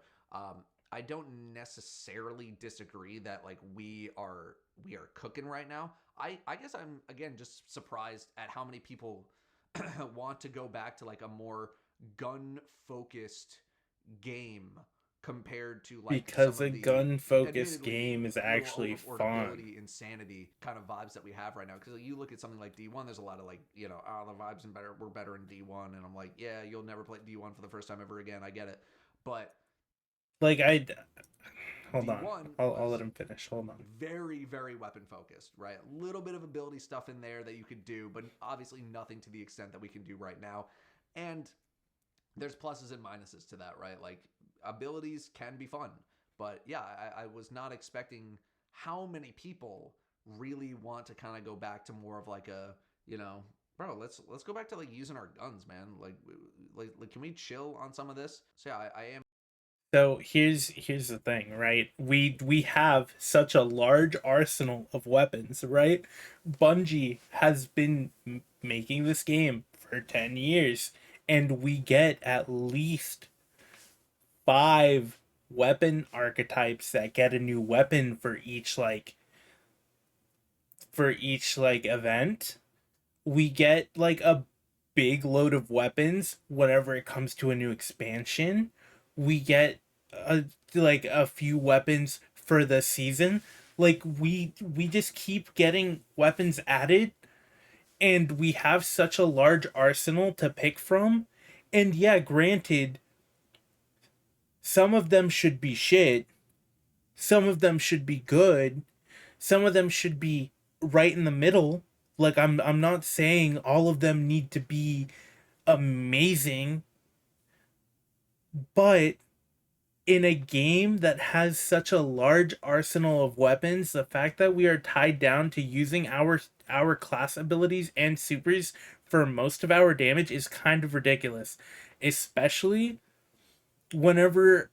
I don't necessarily disagree that like we are cooking right now. I guess I'm again just surprised at how many people want to go back to like a more gun focused game compared to like some Because a of the gun focused admittedly game is little actually fun. overworkability, insanity kind of vibes that we have right now. Because like, you look at something like D1, there's a lot of like, you know, oh, the vibes and better, we're better in D1, and I'm like, yeah, you'll never play D1 for the first time ever again. I get it, but Like hold on, D1 I'll let was him finish. Hold on. very, very weapon focused, right? A little bit of ability stuff in there that you could do, but obviously nothing to the extent that we can do right now. And there's pluses and minuses to that, right? Like abilities can be fun, but yeah, I was not expecting how many people really want to kind of go back to more of like a, you know, bro, let's go back to like using our guns, man. Like can we chill on some of this? So yeah, I am. So here's the thing, right? We have such a large arsenal of weapons, right? Bungie has been making this game for 10 years, and we get at least 5 weapon archetypes that get a new weapon for each like event. We get like a big load of weapons whenever it comes to a new expansion. We get like a few weapons for the season. Like we just keep getting weapons added, and we have such a large arsenal to pick from. And yeah, granted, some of them should be shit, some of them should be good, some of them should be right in the middle. Like I'm not saying all of them need to be amazing, but in a game that has such a large arsenal of weapons, the fact that we are tied down to using our class abilities and supers for most of our damage is kind of ridiculous. Especially whenever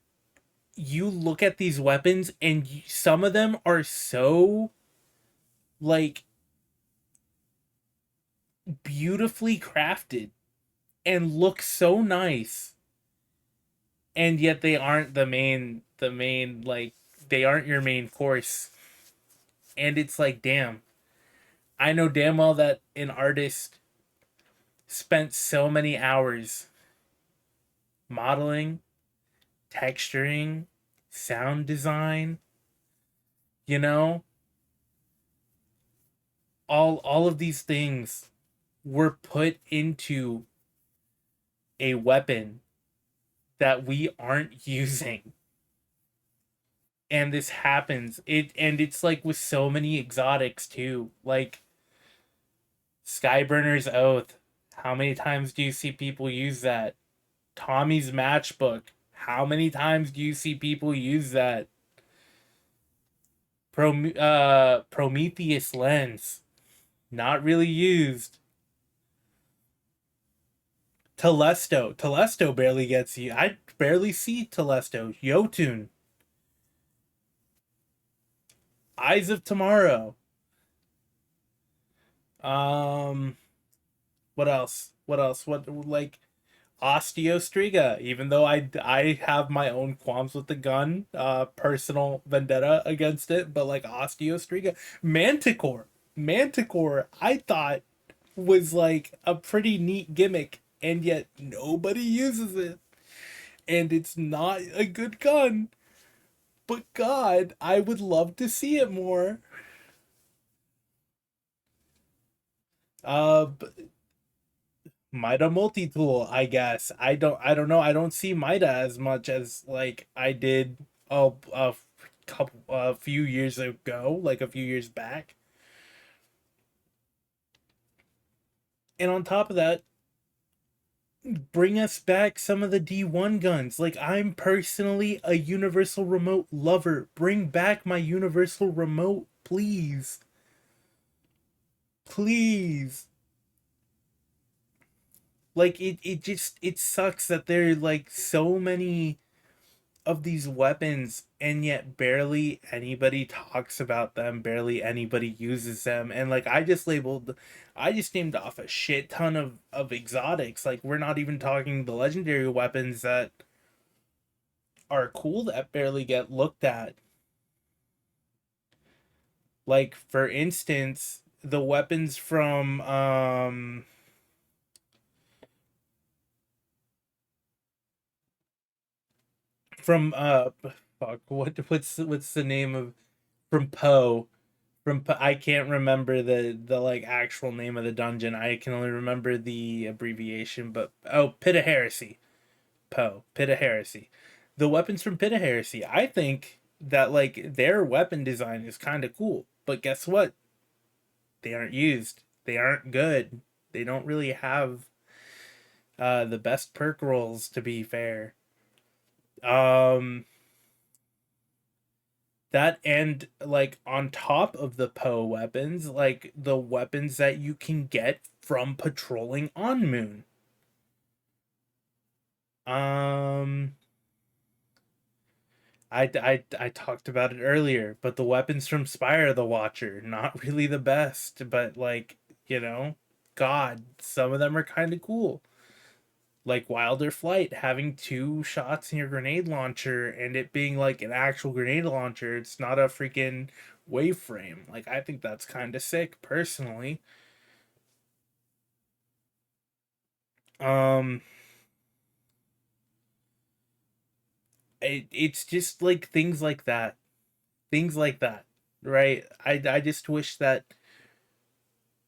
you look at these weapons and some of them are so like beautifully crafted and look so nice, and yet they aren't the main like they aren't your main course. And it's like, damn, I know damn well that an artist spent so many hours modeling, texturing, sound design, you know, all of these things were put into a weapon that we aren't using. And this happens. It's like with so many exotics too. Like Skyburner's Oath. How many times do you see people use that? Tommy's Matchbook. How many times do you see people use that? Prometheus Lens. Not really used. Telesto. Telesto barely gets you. I barely see Telesto. Yotun. Eyes of Tomorrow. Um, what else? What else? What like Osteostriga? Even though I have my own qualms with the gun, personal vendetta against it, but like Osteostriga, Manticore, Manticore, I thought was like a pretty neat gimmick, and yet nobody uses it, and it's not a good gun. But God, I would love to see it more. B- Mida multi-tool, I guess. I don't know. I don't see Mida as much as like I did a few years ago, like a few years back. And on top of that, bring us back some of the D1 guns. Like I'm personally a universal remote lover. Bring back my universal remote, please. Please. Like it sucks that there are like so many of these weapons, and yet barely anybody talks about them, barely anybody uses them. And like I just named off a shit ton of exotics. Like we're not even talking the legendary weapons that are cool that barely get looked at. Like for instance, the weapons from fuck, what's the name of, from Poe. I can't remember the like actual name of the dungeon. I can only remember the abbreviation, but Pit of Heresy. Poe, Pit of Heresy. The weapons from Pit of Heresy, I think that like their weapon design is kind of cool. But guess what? They aren't used. They aren't good. They don't really have the best perk rolls, to be fair. Um that, and like on top of the Poe weapons, like the weapons that you can get from patrolling on Moon. Um I talked about it earlier, but the weapons from Spire the Watcher, not really the best, but like, you know, God, some of them are kind of cool. Like Wilder Flight, having 2 shots in your grenade launcher and it being like an actual grenade launcher, it's not a freaking wave frame. Like I think that's kind of sick personally. Um it's just like things like that. Things like that, right? I just wish that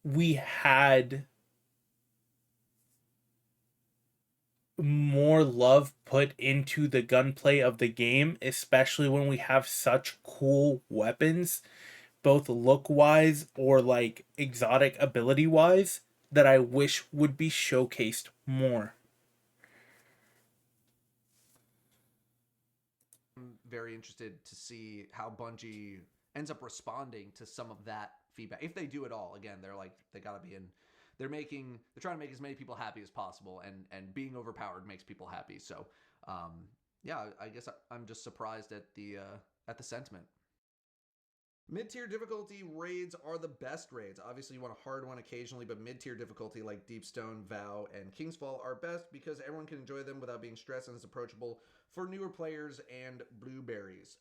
we had more love put into the gunplay of the game, especially when we have such cool weapons, both look wise or like exotic ability wise, that I wish would be showcased more. I'm very interested to see how Bungie ends up responding to some of that feedback. If they do it all, again, they're like they gotta be in. They're trying to make as many people happy as possible, and being overpowered makes people happy. So, yeah, I guess I'm just surprised at the sentiment. Mid-tier difficulty raids are the best raids. Obviously, you want a hard one occasionally, but mid-tier difficulty like Deepstone, Vow, and Kingsfall are best because everyone can enjoy them without being stressed and it's approachable for newer players and blueberries.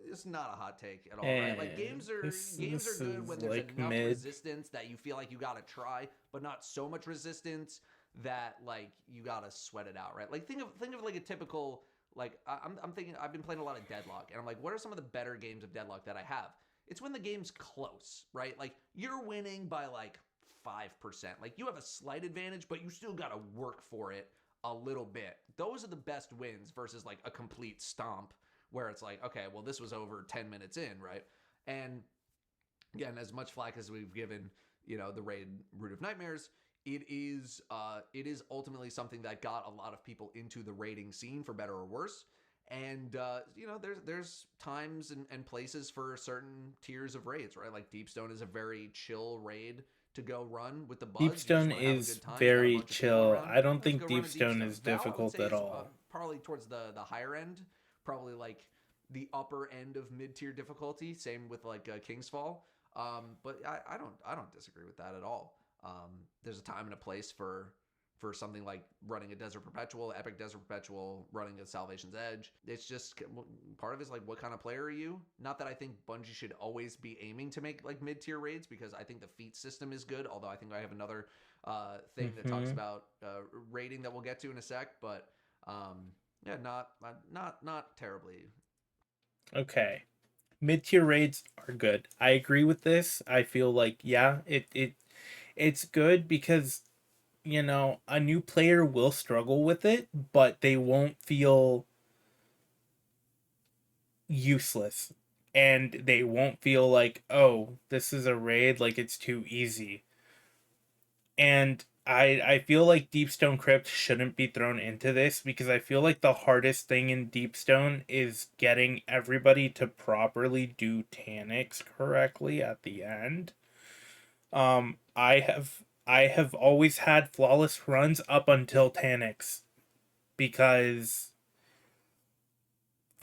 It's not a hot take at all, right? Like games are good when Is there's like enough mid. resistance that you feel like you gotta try, but not so much resistance that like you gotta sweat it out, right? Like think of like a typical like I'm thinking I've been playing a lot of Deadlock, and I'm like, what are some of the better games of Deadlock that I have? It's when the game's close, right? Like you're winning by like 5%. Like you have a slight advantage, but you still got to work for it a little bit. Those are the best wins versus like a complete stomp where it's like, okay, well this was over 10 minutes in, right? And again, as much flack as we've given, the raid Root of Nightmares, it is ultimately something that got a lot of people into the raiding scene for better or worse. And there's times and places for certain tiers of raids, right? Like Deepstone is a very chill raid to go run with the buds. You just Deepstone want to have a is good time. You got a very bunch of people chill. around. I don't Let's think go run a Deepstone Deepstone. is Val, I would difficult say, at is all. probably towards the higher end, probably like the upper end of mid tier difficulty. Same with like Kingsfall. But I don't disagree with that at all. There's a time and a place for something like running a Desert Perpetual, Epic Desert Perpetual, running a Salvation's Edge. It's just part of it is like, what kind of player are you? Not that I think Bungie should always be aiming to make like mid-tier raids, because I think the feat system is good, although I think I have another thing that talks about raiding that we'll get to in a sec, but yeah, not terribly. Okay. Mid-tier raids are good. I agree with this. I feel like yeah, it's good because a new player will struggle with it, but they won't feel useless. And they won't feel like, oh, this is a raid, like it's too easy. And I feel like Deepstone Crypt shouldn't be thrown into this because I feel like the hardest thing in Deepstone is getting everybody to properly do Tanics correctly at the end. I have always had flawless runs up until Tanics because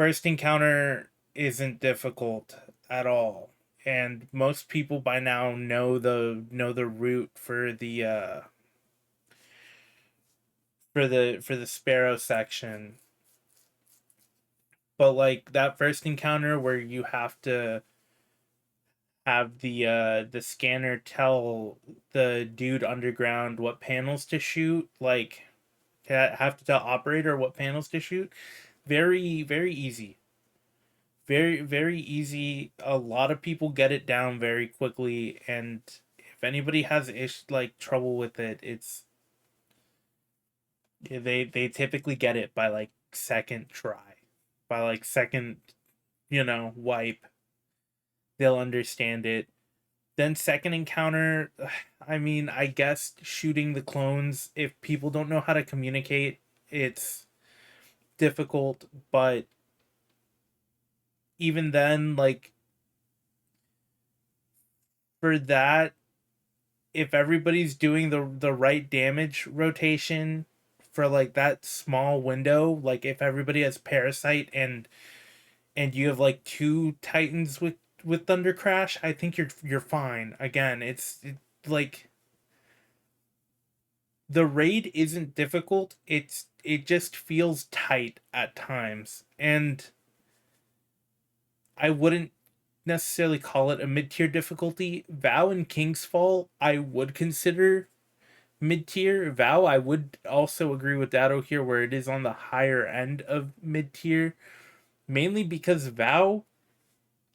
first encounter isn't difficult at all, and most people by now know the route for the sparrow section. But like that first encounter where you have to have the scanner tell the dude underground what panels to shoot, like have to tell operator what panels to shoot. Very easy. Very easy. A lot of people get it down very quickly, and if anybody has like trouble with it, it's they typically get it by like second try, by like second, wipe. They'll understand it. Then second encounter, I mean, I guess shooting the clones, if people don't know how to communicate, it's difficult, but even then, like, for that, if everybody's doing the right damage rotation for like that small window, like if everybody has parasite and you have like two titans with thunder crash, I think you're fine. Again, like the raid isn't difficult. It just feels tight at times, and I wouldn't necessarily call it a mid-tier difficulty. Vow and King's Fall I would consider mid-tier. Vow I would also agree with Datto here, where it is on the higher end of mid-tier, mainly because Vow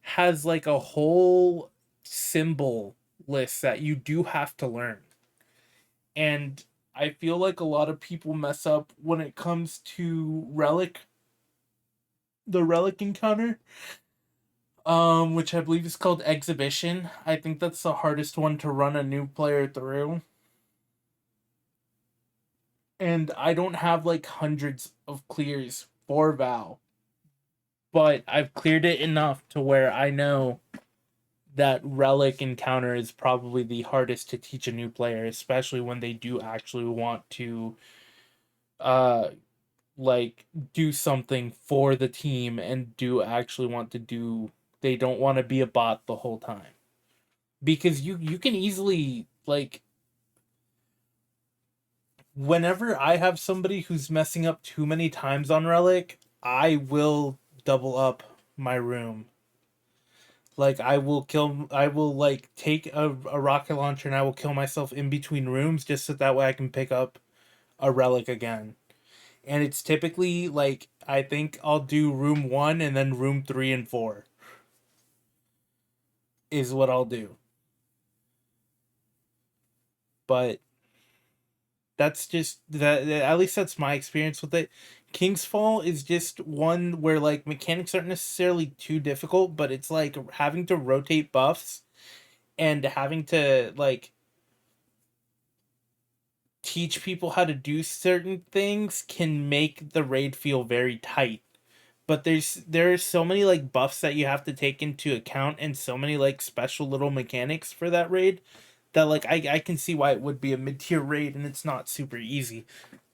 has like a whole symbol list that you do have to learn. And I feel like a lot of people mess up when it comes to the relic encounter, which I believe is called Exhibition. I think that's the hardest one to run a new player through. And I don't have like hundreds of clears for Val, but I've cleared it enough to where I know that relic encounter is probably the hardest to teach a new player, especially when they do actually want to uh like do something for the team and do actually want to do, they don't want to be a bot the whole time. Because you can easily, like, whenever I have somebody who's messing up too many times on relic, I will double up my room. Like I will like take a rocket launcher and I will kill myself in between rooms just so that way I can pick up a relic again. And it's typically like, I think I'll do room 1 and then room 3 and 4 is what I'll do. But that's just that, at least that's my experience with it. King's Fall is just one where like mechanics aren't necessarily too difficult, but it's like having to rotate buffs and having to like teach people how to do certain things can make the raid feel very tight. But there are so many like buffs that you have to take into account and so many like special little mechanics for that raid that like I can see why it would be a mid-tier raid, and it's not super easy.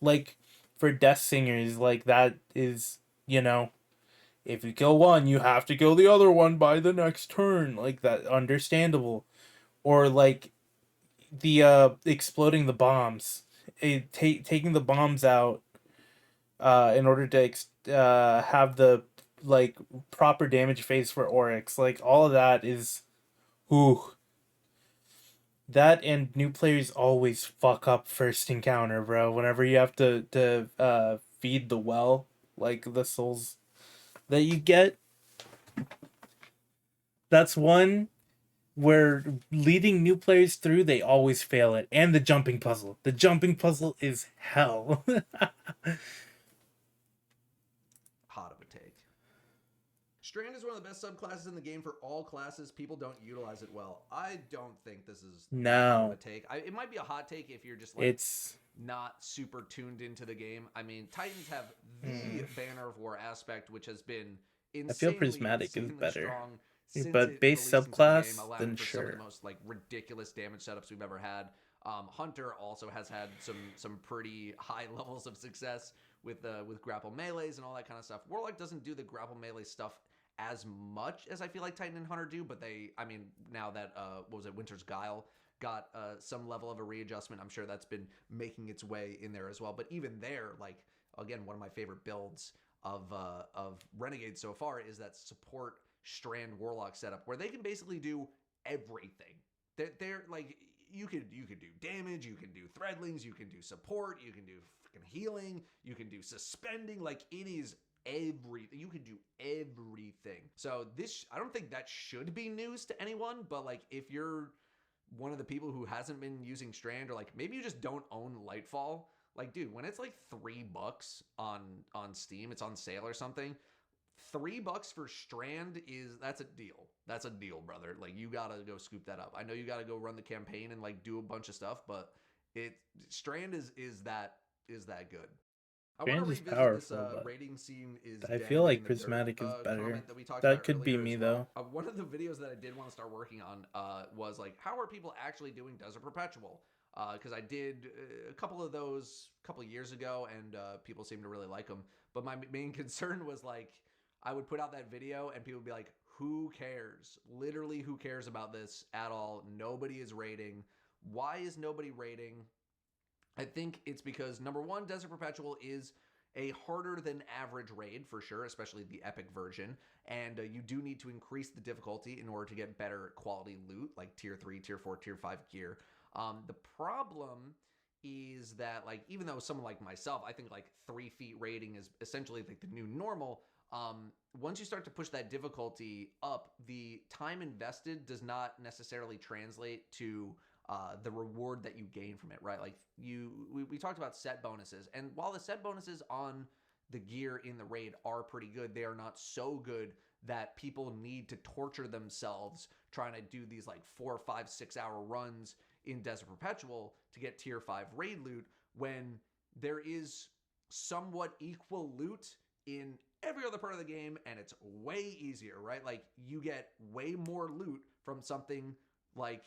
Like for Death Singers, like that is, if you kill one, you have to kill the other one by the next turn. Like that, understandable. Or like the exploding the bombs, taking the bombs out in order to have the like proper damage phase for Oryx. Like all of that is, ooh, that, and new players always fuck up first encounter, bro. Whenever you have to feed the well, like the souls that you get, that's one where leading new players through, they always fail it. And the jumping puzzle. The jumping puzzle is hell. Hot of a take. Strand is one of the best subclasses in the game for all classes. People don't utilize it well. I don't think this is that hot of a take. It might be a hot take if you're just like not super tuned into the game. I mean, Titans have the Banner of War aspect, which has been insanely, I feel Prismatic is better. Strong but base subclass, then for sure. some of the most like ridiculous damage setups we've ever had. Hunter also has had some pretty high levels of success with grapple melees and all that kind of stuff. Warlock doesn't do the grapple melee stuff as much as I feel like Titan and Hunter do, but I mean, now that what was it, Winter's Guile got some level of a readjustment, I'm sure that's been making its way in there as well. But even there, like, again, one of my favorite builds of Renegade so far is that support Strand Warlock setup where they can basically do everything. They're like, you could do damage, you can do threadlings, you can do support, you can do freaking healing, you can do suspending. Like, it is everything. You can do everything. So this, I don't think that should be news to anyone, but like, if you're one of the people who hasn't been using Strand, or like maybe you just don't own Lightfall, like, dude, when it's like $3 on Steam, it's on sale or something, $3 for Strand that's a deal. That's a deal, brother. Like, you gotta go scoop that up. I know you gotta go run the campaign and like do a bunch of stuff, but Strand is that good. I want to Strand is revisit powerful, this but rating scene is I dead feel like in the dirt, Prismatic is better. comment that we talked That about could be earlier me, as well. though. One of the videos that I did want to start working on was like, how are people actually doing Desert Perpetual? Because I did a couple of those a couple of years ago, and people seem to really like them. But my main concern was like, I would put out that video and people would be like, who cares? Literally, who cares about this at all? Nobody is rating. Why is nobody rating? I think it's because, number one, Desert Perpetual is a harder than average raid for sure, especially the epic version. And you do need to increase the difficulty in order to get better quality loot, like tier 3, tier 4, tier 5 gear. The problem is that, like, even though someone like myself, I think like 3 feet raiding is essentially like the new normal. Once you start to push that difficulty up, the time invested does not necessarily translate to the reward that you gain from it, right? Like, we talked about set bonuses, and while the set bonuses on the gear in the raid are pretty good, they are not so good that people need to torture themselves trying to do these like 4, 5, 6 hour runs in Desert Perpetual to get tier 5 raid loot, when there is somewhat equal loot in every other part of the game, and it's way easier, right? Like, you get way more loot from something like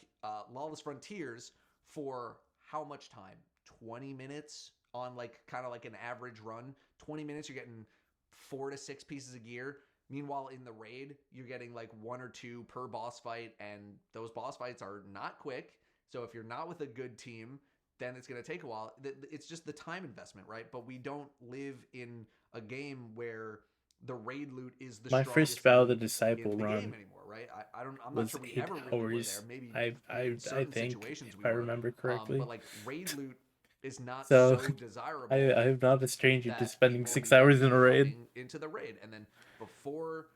Lawless Frontiers for how much time? 20 minutes on like kind of like an average run. 20 minutes, you're getting 4 to 6 pieces of gear. Meanwhile, in the raid, you're getting like 1 or 2 per boss fight, and those boss fights are not quick. So if you're not with a good team, then it's going to take a while. It's just the time investment, right? But we don't live in a game where the raid loot is the My strongest first Vow loot the Disciple in the run game anymore, right? I'm not was sure we 8 ever really were hours. there. Maybe I in certain think, situations if we I were. remember correctly. But like, raid loot is not So so desirable. I'm not a stranger to that spending people 6 need to hours in be a raid. hopping into the raid. And then before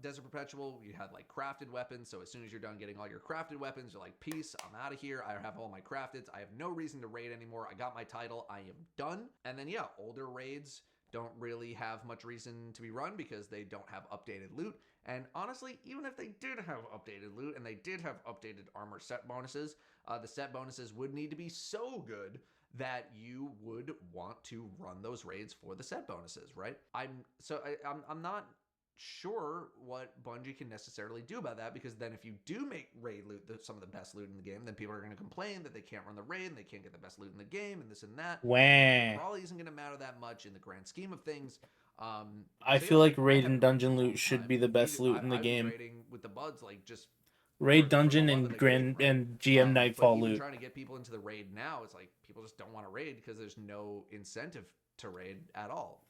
Desert Perpetual, you had like crafted weapons. So as soon as you're done getting all your crafted weapons, you're like, peace, I'm out of here. I have all my crafteds. I have no reason to raid anymore. I got my title. I am done. And then, yeah, older raids don't really have much reason to be run because they don't have updated loot. And honestly, even if they did have updated loot and they did have updated armor set bonuses, the set bonuses would need to be so good that you would want to run those raids for the set bonuses, right? I'm not sure what Bungie can necessarily do about that, because then if you do make raid loot some of the best loot in the game, then people are going to complain that they can't run the raid and they can't get the best loot in the game and this and that. Wah. Probably isn't going to matter that much in the grand scheme of things. I So feel yeah, like raid I and haven't raided dungeon in a long loot should time. be the best loot in the I was game. raiding with the buds, like, just Raid for dungeon the love and of the grand game, right? and GM But Nightfall even loot. trying to get people into the raid now, it's like people just don't want to raid because there's no incentive to raid at all.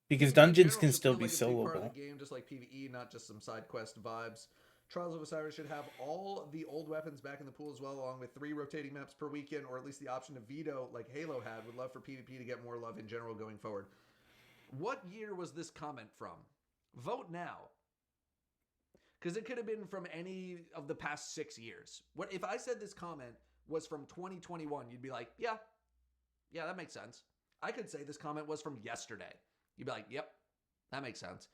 Because PvP in dungeons general can should still feel be like a big part of soloable. the game, just like PvE, not just some side quest vibes. Trials of Osiris should have all the old weapons back in the pool as well, along with 3 rotating maps per weekend, or at least the option to veto like Halo had. Would love for PvP to get more love in general going forward. What year was this comment from? Vote now. Because it could have been from any of the past 6 years. What if I said this comment was from 2021? You'd be like, yeah, that makes sense. I could say this comment was from yesterday. You'd be like, yep, that makes sense.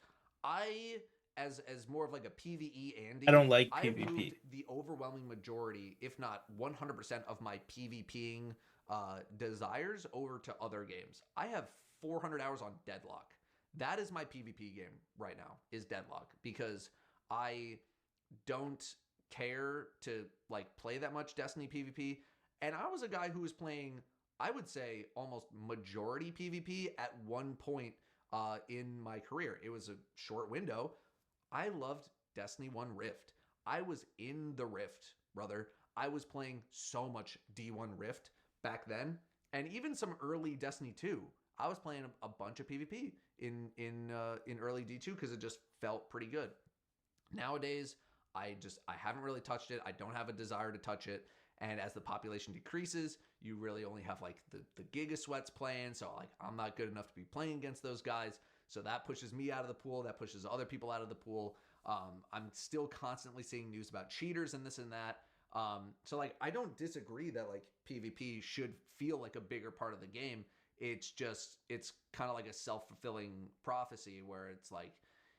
As more of like a PvE Andy, I don't like I have PvP. moved the overwhelming majority, if not 100% of my PvPing desires over to other games. I have 400 hours on Deadlock. That is my PvP game right now, is Deadlock, because I don't care to like play that much Destiny PvP. And I was a guy who was playing I would say almost majority PvP at one point in my career. It was a short window. I loved Destiny 1 Rift. I was in the Rift, brother. I was playing so much D1 Rift back then, and even some early Destiny 2. I was playing a bunch of PvP in early D2 because it just felt pretty good. Nowadays, I haven't really touched it. I don't have a desire to touch it. And as the population decreases, you really only have like the Giga Sweats playing. So like I'm not good enough to be playing against those guys. So that pushes me out of the pool. That pushes other people out of the pool. I'm still constantly seeing news about cheaters and this and that. So like I don't disagree that like PvP should feel like a bigger part of the game. It's just it's kind of like a self-fulfilling prophecy where it's like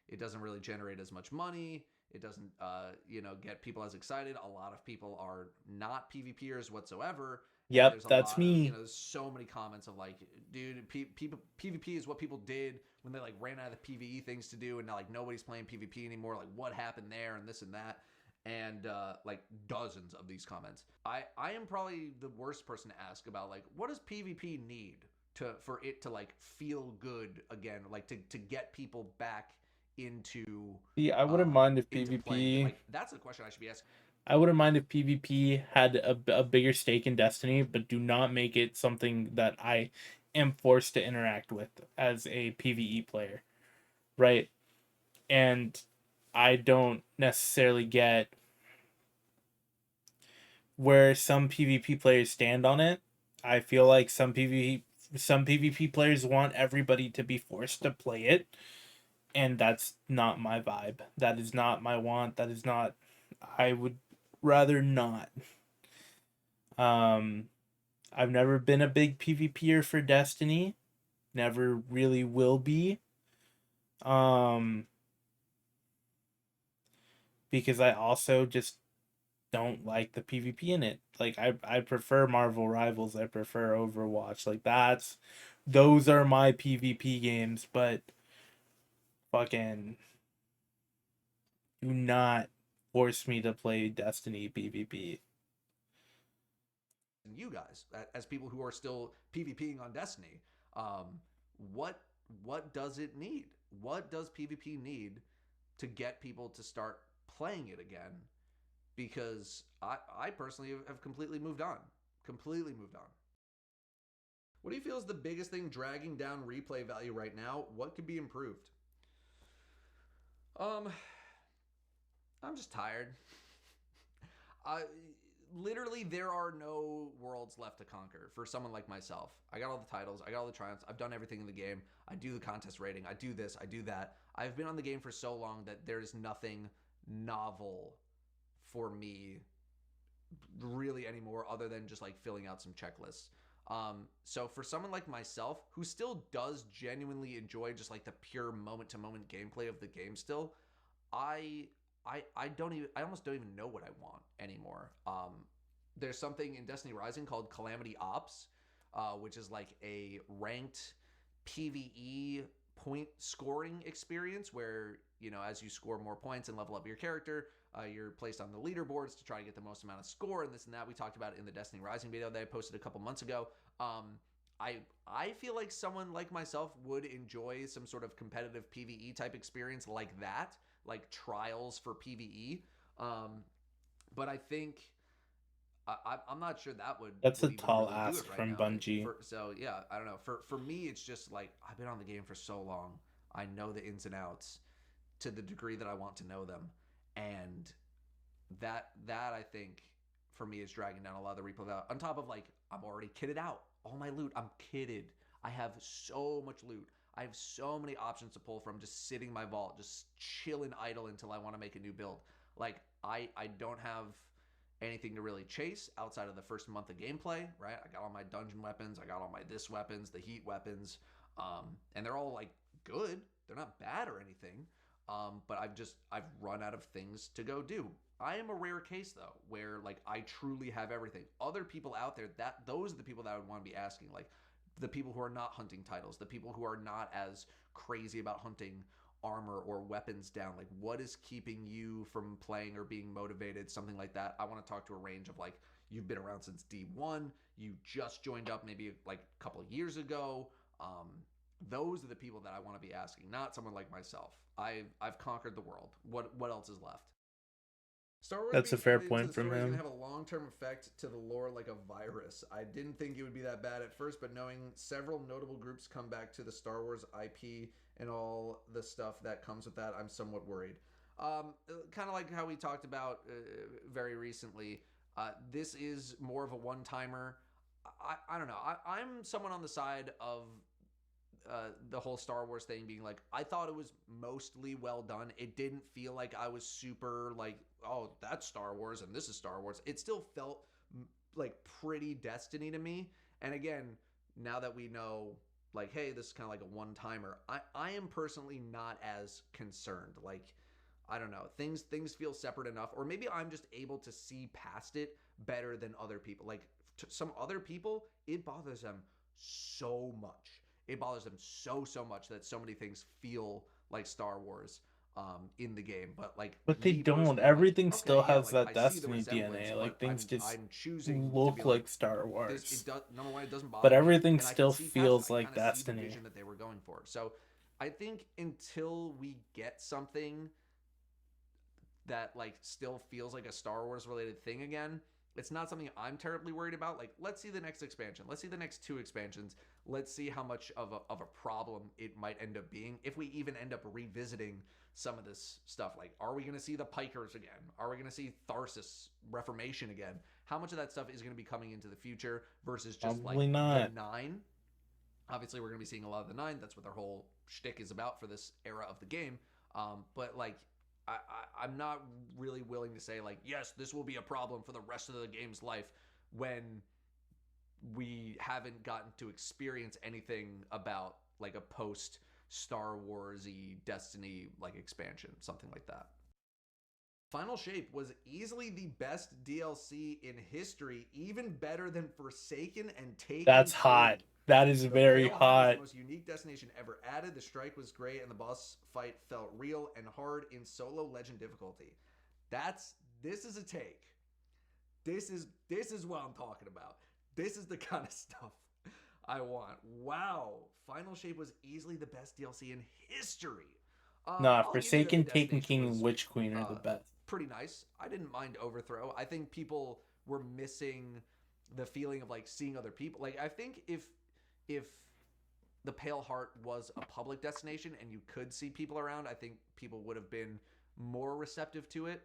it doesn't really generate as much money. It doesn't, get people as excited. A lot of people are not PvPers whatsoever. And Yep, there's a that's lot of, me. there's so many comments of like, dude, PvP is what people did when they like ran out of the PvE things to do, and now like nobody's playing PvP anymore. Like, what happened there, and this and that, and like dozens of these comments. I am probably the worst person to ask about like what does PvP need for it to like feel good again, like to get people back into See, I wouldn't mind if into playing. PvP. Like that's the question I should be asking. I wouldn't mind if PvP had a bigger stake in Destiny, but do not make it something that I am forced to interact with as a PvE player, right? And I don't necessarily get where some PvP players stand on it. I feel like some PvP players want everybody to be forced to play it, and that's not my vibe. That is not my want. That is not. I would rather not. Um, I've never been a big PvPer for Destiny. Never really will be. Um, because I also just don't like the PvP in it. Like I prefer Marvel Rivals. I prefer Overwatch. Like those are my PvP games, but fucking do not force me to play Destiny PvP. You guys as people who are still PvPing on Destiny, what does it need? What does PvP need to get people to start playing it again? Because I personally have completely moved on. Completely moved on. What do you feel is the biggest thing dragging down replay value right now? What could be improved? I'm just tired. I literally there are no worlds left to conquer for someone like myself. I got all the titles, I got all the triumphs, I've done everything in the game. I do the contest rating, I do this, I do that. I've been on the game for so long that there's nothing novel for me really anymore other than just like filling out some checklists. So for someone like myself who still does genuinely enjoy just like the pure moment to moment gameplay of the game still, I I almost don't even know what I want anymore. There's something in Destiny Rising called Calamity Ops, which is like a ranked PvE point scoring experience where, as you score more points and level up your character, you're placed on the leaderboards to try to get the most amount of score and this and that. We talked about it in the Destiny Rising video that I posted a couple months ago. I feel like someone like myself would enjoy some sort of competitive PvE type experience like that, like trials for PvE. But I think I'm not sure that That's a would even tall really do ask it right from now. Bungie. So yeah, I don't know. For me, it's just like I've been on the game for so long. I know the ins and outs to the degree that I want to know them, and that I think for me is dragging down a lot of the replay value. On top of like I'm already kitted out. All my loot, I'm kitted. I have so much loot. I have so many options to pull from just sitting in my vault, just chilling idle until I want to make a new build. Like I don't have anything to really chase outside of the first month of gameplay, right? I got all my dungeon weapons, I got all my this weapons, the heat weapons, and they're all like good. They're not bad or anything. But I've run out of things to go do. I am a rare case though, where like I truly have everything. Other people out there, those are the people that I would want to be asking, like the people who are not hunting titles, the people who are not as crazy about hunting armor or weapons down. Like what is keeping you from playing or being motivated, something like that. I want to talk to a range of like, you've been around since D1, you just joined up maybe like a couple of years ago. Those are the people that I want to be asking, not someone like myself. I've conquered the world. What else is left? Star Wars That's a being fair added into point the from story is going him. to have a long-term effect to the lore like a virus. I didn't think it would be that bad at first, but knowing several notable groups come back to the Star Wars IP and all the stuff that comes with that, I'm somewhat worried. Kind of like how we talked about very recently. This is more of a one-timer. I don't know. I'm someone on the side of the whole Star Wars thing being like, I thought it was mostly well done. It didn't feel like I was super like, oh, that's Star Wars and this is Star Wars. It still felt like pretty Destiny to me. And again, now that we know, like, hey, this is kind of like a one timer, I am personally not as concerned. Like, I don't know, things feel separate enough, or maybe I'm just able to see past it better than other people. Like, to some other people, it bothers them so much. It bothers them so much that so many things feel like Star Wars in the game. But like But they me don't. personally, I'm like, Everything still okay, yeah, has like that I see the Destiny resemblance, DNA. but Like things just I'm choosing to be look like like Star this. It Wars, does, number one, it doesn't but bother me, everything and I can still see past it. feels I like kind of see the Destiny. vision that they were going for. So I think until we get something that like still feels like a Star Wars related thing again, it's not something I'm terribly worried about. Like, let's see the next expansion. Let's see the next two expansions. Let's see how much of a problem it might end up being if we even end up revisiting some of this stuff. Like, are we going to see the Pikers again? Are we going to see Tharsis Reformation again? How much of that stuff is going to be coming into the future versus just like Probably the not. Nine? Obviously, we're going to be seeing a lot of the Nine. That's what their whole shtick is about for this era of the game. But like, I'm not really willing to say like, yes, this will be a problem for the rest of the game's life when we haven't gotten to experience anything about like a post Star Wars-y Destiny like expansion, something like that. Final Shape was easily the best DLC in history, even better than Forsaken and Taken That's King. hot. That is The very Pale Heart was hot. the most unique destination ever added. The strike was great, and the boss fight felt real and hard in solo legend difficulty. This is a take. This is what I'm talking about. This is the kind of stuff I want. Wow, Final Shape was easily the best DLC in history. Nah, I'll give you that the Forsaken, Taken destination King, was and Witch Queen are the best. pretty nice. I didn't mind Overthrow. I think people were missing the feeling of like seeing other people. Like, I think if the Pale Heart was a public destination and you could see people around, I think people would have been more receptive to it,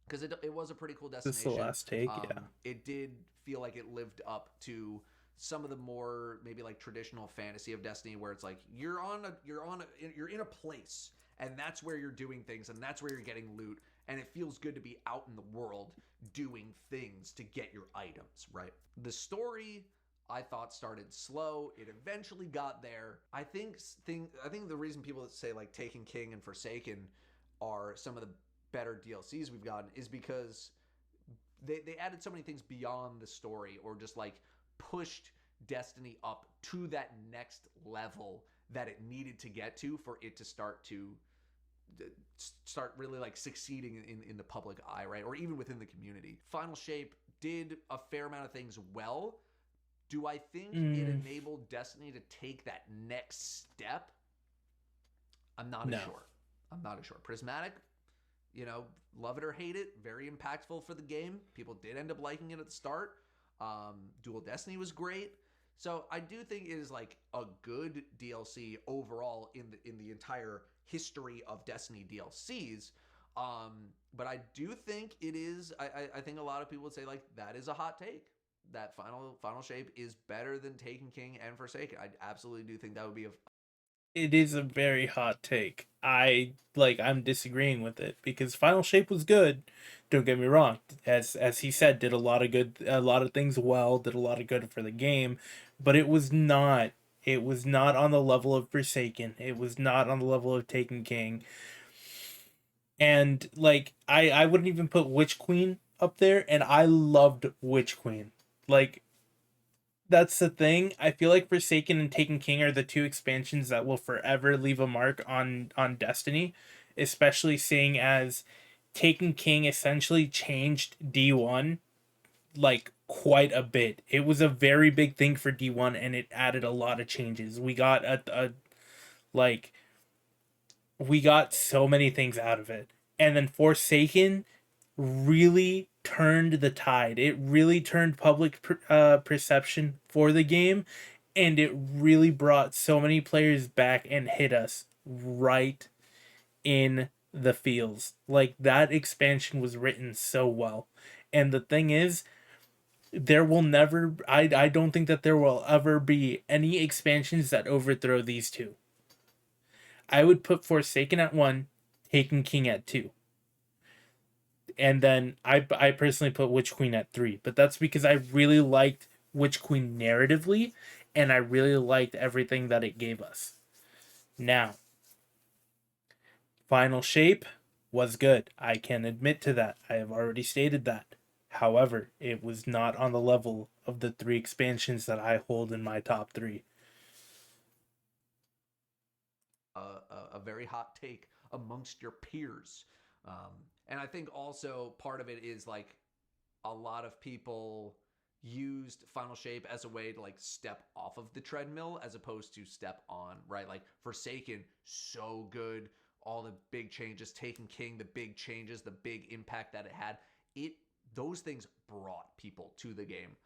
because it was a pretty cool This destination. is the last take, yeah. It did feel like it lived up to some of the more maybe like traditional fantasy of Destiny, where it's like you're in a place, and that's where you're doing things, and that's where you're getting loot, and it feels good to be out in the world doing things to get your items, right? The story, I thought, started slow. It eventually got there. I think the reason people say like Taken King and Forsaken are some of the better DLCs we've gotten is because they added so many things beyond the story, or just like pushed Destiny up to that next level that it needed to get to for it to start really like succeeding in the public eye, right? Or even within the community. Final Shape did a fair amount of things well. Do I think it enabled Destiny to take that next step? I'm not as sure. I'm not as sure. Prismatic, love it or hate it, very impactful for the game. People did end up liking it at the start. Dual Destiny was great. So I do think it is like a good DLC overall in the entire history of Destiny DLCs. But I do think it is, I think a lot of people would say like that is a hot take. That Final Shape is better than Taken King and Forsaken. I absolutely do think that would be It is a very hot take. I'm disagreeing with it because Final Shape was good. Don't get me wrong. As he said, did a lot of things well, did a lot of good for the game, but it was not on the level of Forsaken. It was not on the level of Taken King. And like I wouldn't even put Witch Queen up there, and I loved Witch Queen. Like, that's the thing. I feel like Forsaken and Taken King are the two expansions that will forever leave a mark on Destiny, especially seeing as Taken King essentially changed D1 like quite a bit. It was a very big thing for D1, and it added a lot of changes. We got like we got so many things out of it. And then Forsaken really turned the tide. It really turned public perception for the game, and it really brought so many players back and hit us right in the feels. Like, that expansion was written so well. And the thing is, there will never I don't think that there will ever be any expansions that overthrow these two. I would put Forsaken at 1, Taken King at 2. And then I personally put Witch Queen at 3, but that's because I really liked Witch Queen narratively, and I really liked everything that it gave us. Now, Final Shape was good. I can admit to that. I have already stated that. However, it was not on the level of the 3 expansions that I hold in my top 3. A very hot take amongst your peers. And I think also part of it is like a lot of people used Final Shape as a way to like step off of the treadmill as opposed to step on, right? Like Forsaken, so good. All the big changes, Taken King, the big changes, the big impact that it had. Those things brought people to the game.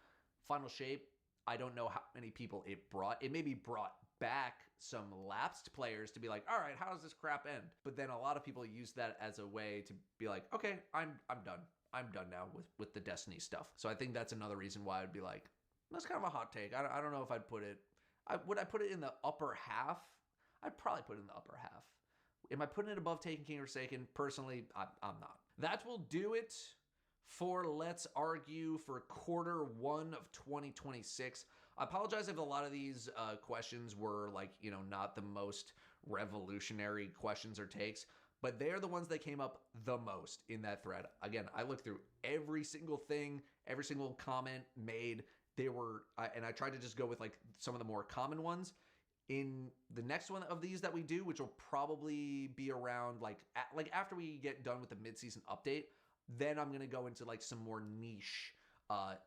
Final Shape, I don't know how many people it brought. It maybe brought back some lapsed players to be like, all right, how does this crap end? But then a lot of people use that as a way to be like, okay, I'm done. I'm done now with the Destiny stuff. So I think that's another reason why I'd be like, that's kind of a hot take. I don't know if I'd put it. Would I put it in the upper half? I'd probably put it in the upper half. Am I putting it above Taken King or Forsaken? Personally, I'm not. That will do it for Let's Argue for quarter 1 of 2026. I apologize if a lot of these questions were like, not the most revolutionary questions or takes, but they're the ones that came up the most in that thread. Again, I looked through every single thing, every single comment made. And I tried to just go with like some of the more common ones. In the next one of these that we do, which will probably be around like after we get done with the mid-season update, then I'm going to go into like some more niche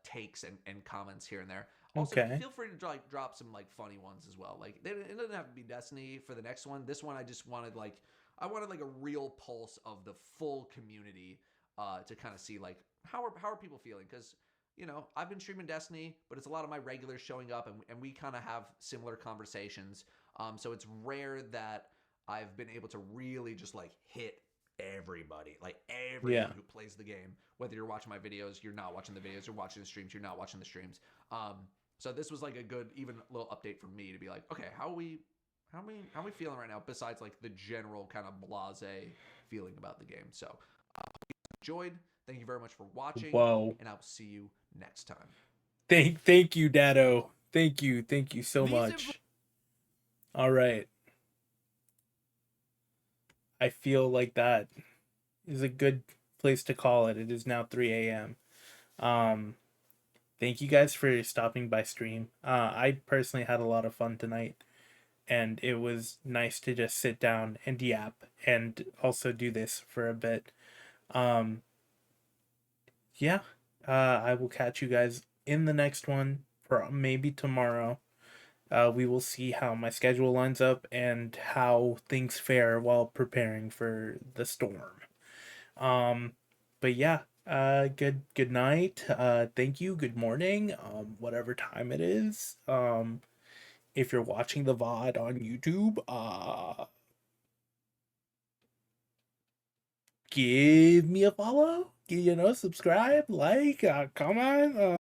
takes and comments here and there. Also, Okay. feel free to drop some like funny ones as well. Like it doesn't have to be Destiny for the next one. This one I just wanted like a real pulse of the full community to kind of see like how are people feeling, because I've been streaming Destiny, but it's a lot of my regulars showing up, and we kind of have similar conversations. So it's rare that I've been able to really just like hit everybody, like everyone who plays the game. Whether you're watching my videos, you're not watching the videos, you're watching the streams, you're not watching the streams. So this was like a good, even little update for me to be like, okay, how are we feeling right now? Besides like the general kind of blasé feeling about the game. So enjoyed. Thank you very much for watching. Whoa. And I'll see you next time. Thank you, Datto. Thank you so much. All right. I feel like that is a good place to call it. It is now 3 a.m. Thank you guys for stopping by stream. I personally had a lot of fun tonight, and it was nice to just sit down and yap and also do this for a bit. Yeah, I will catch you guys in the next one, for maybe tomorrow. We will see how my schedule lines up and how things fare while preparing for the storm. But yeah, good night. Thank you. Good morning. Whatever time it is. If you're watching the VOD on YouTube, give me a follow. Subscribe, like, comment.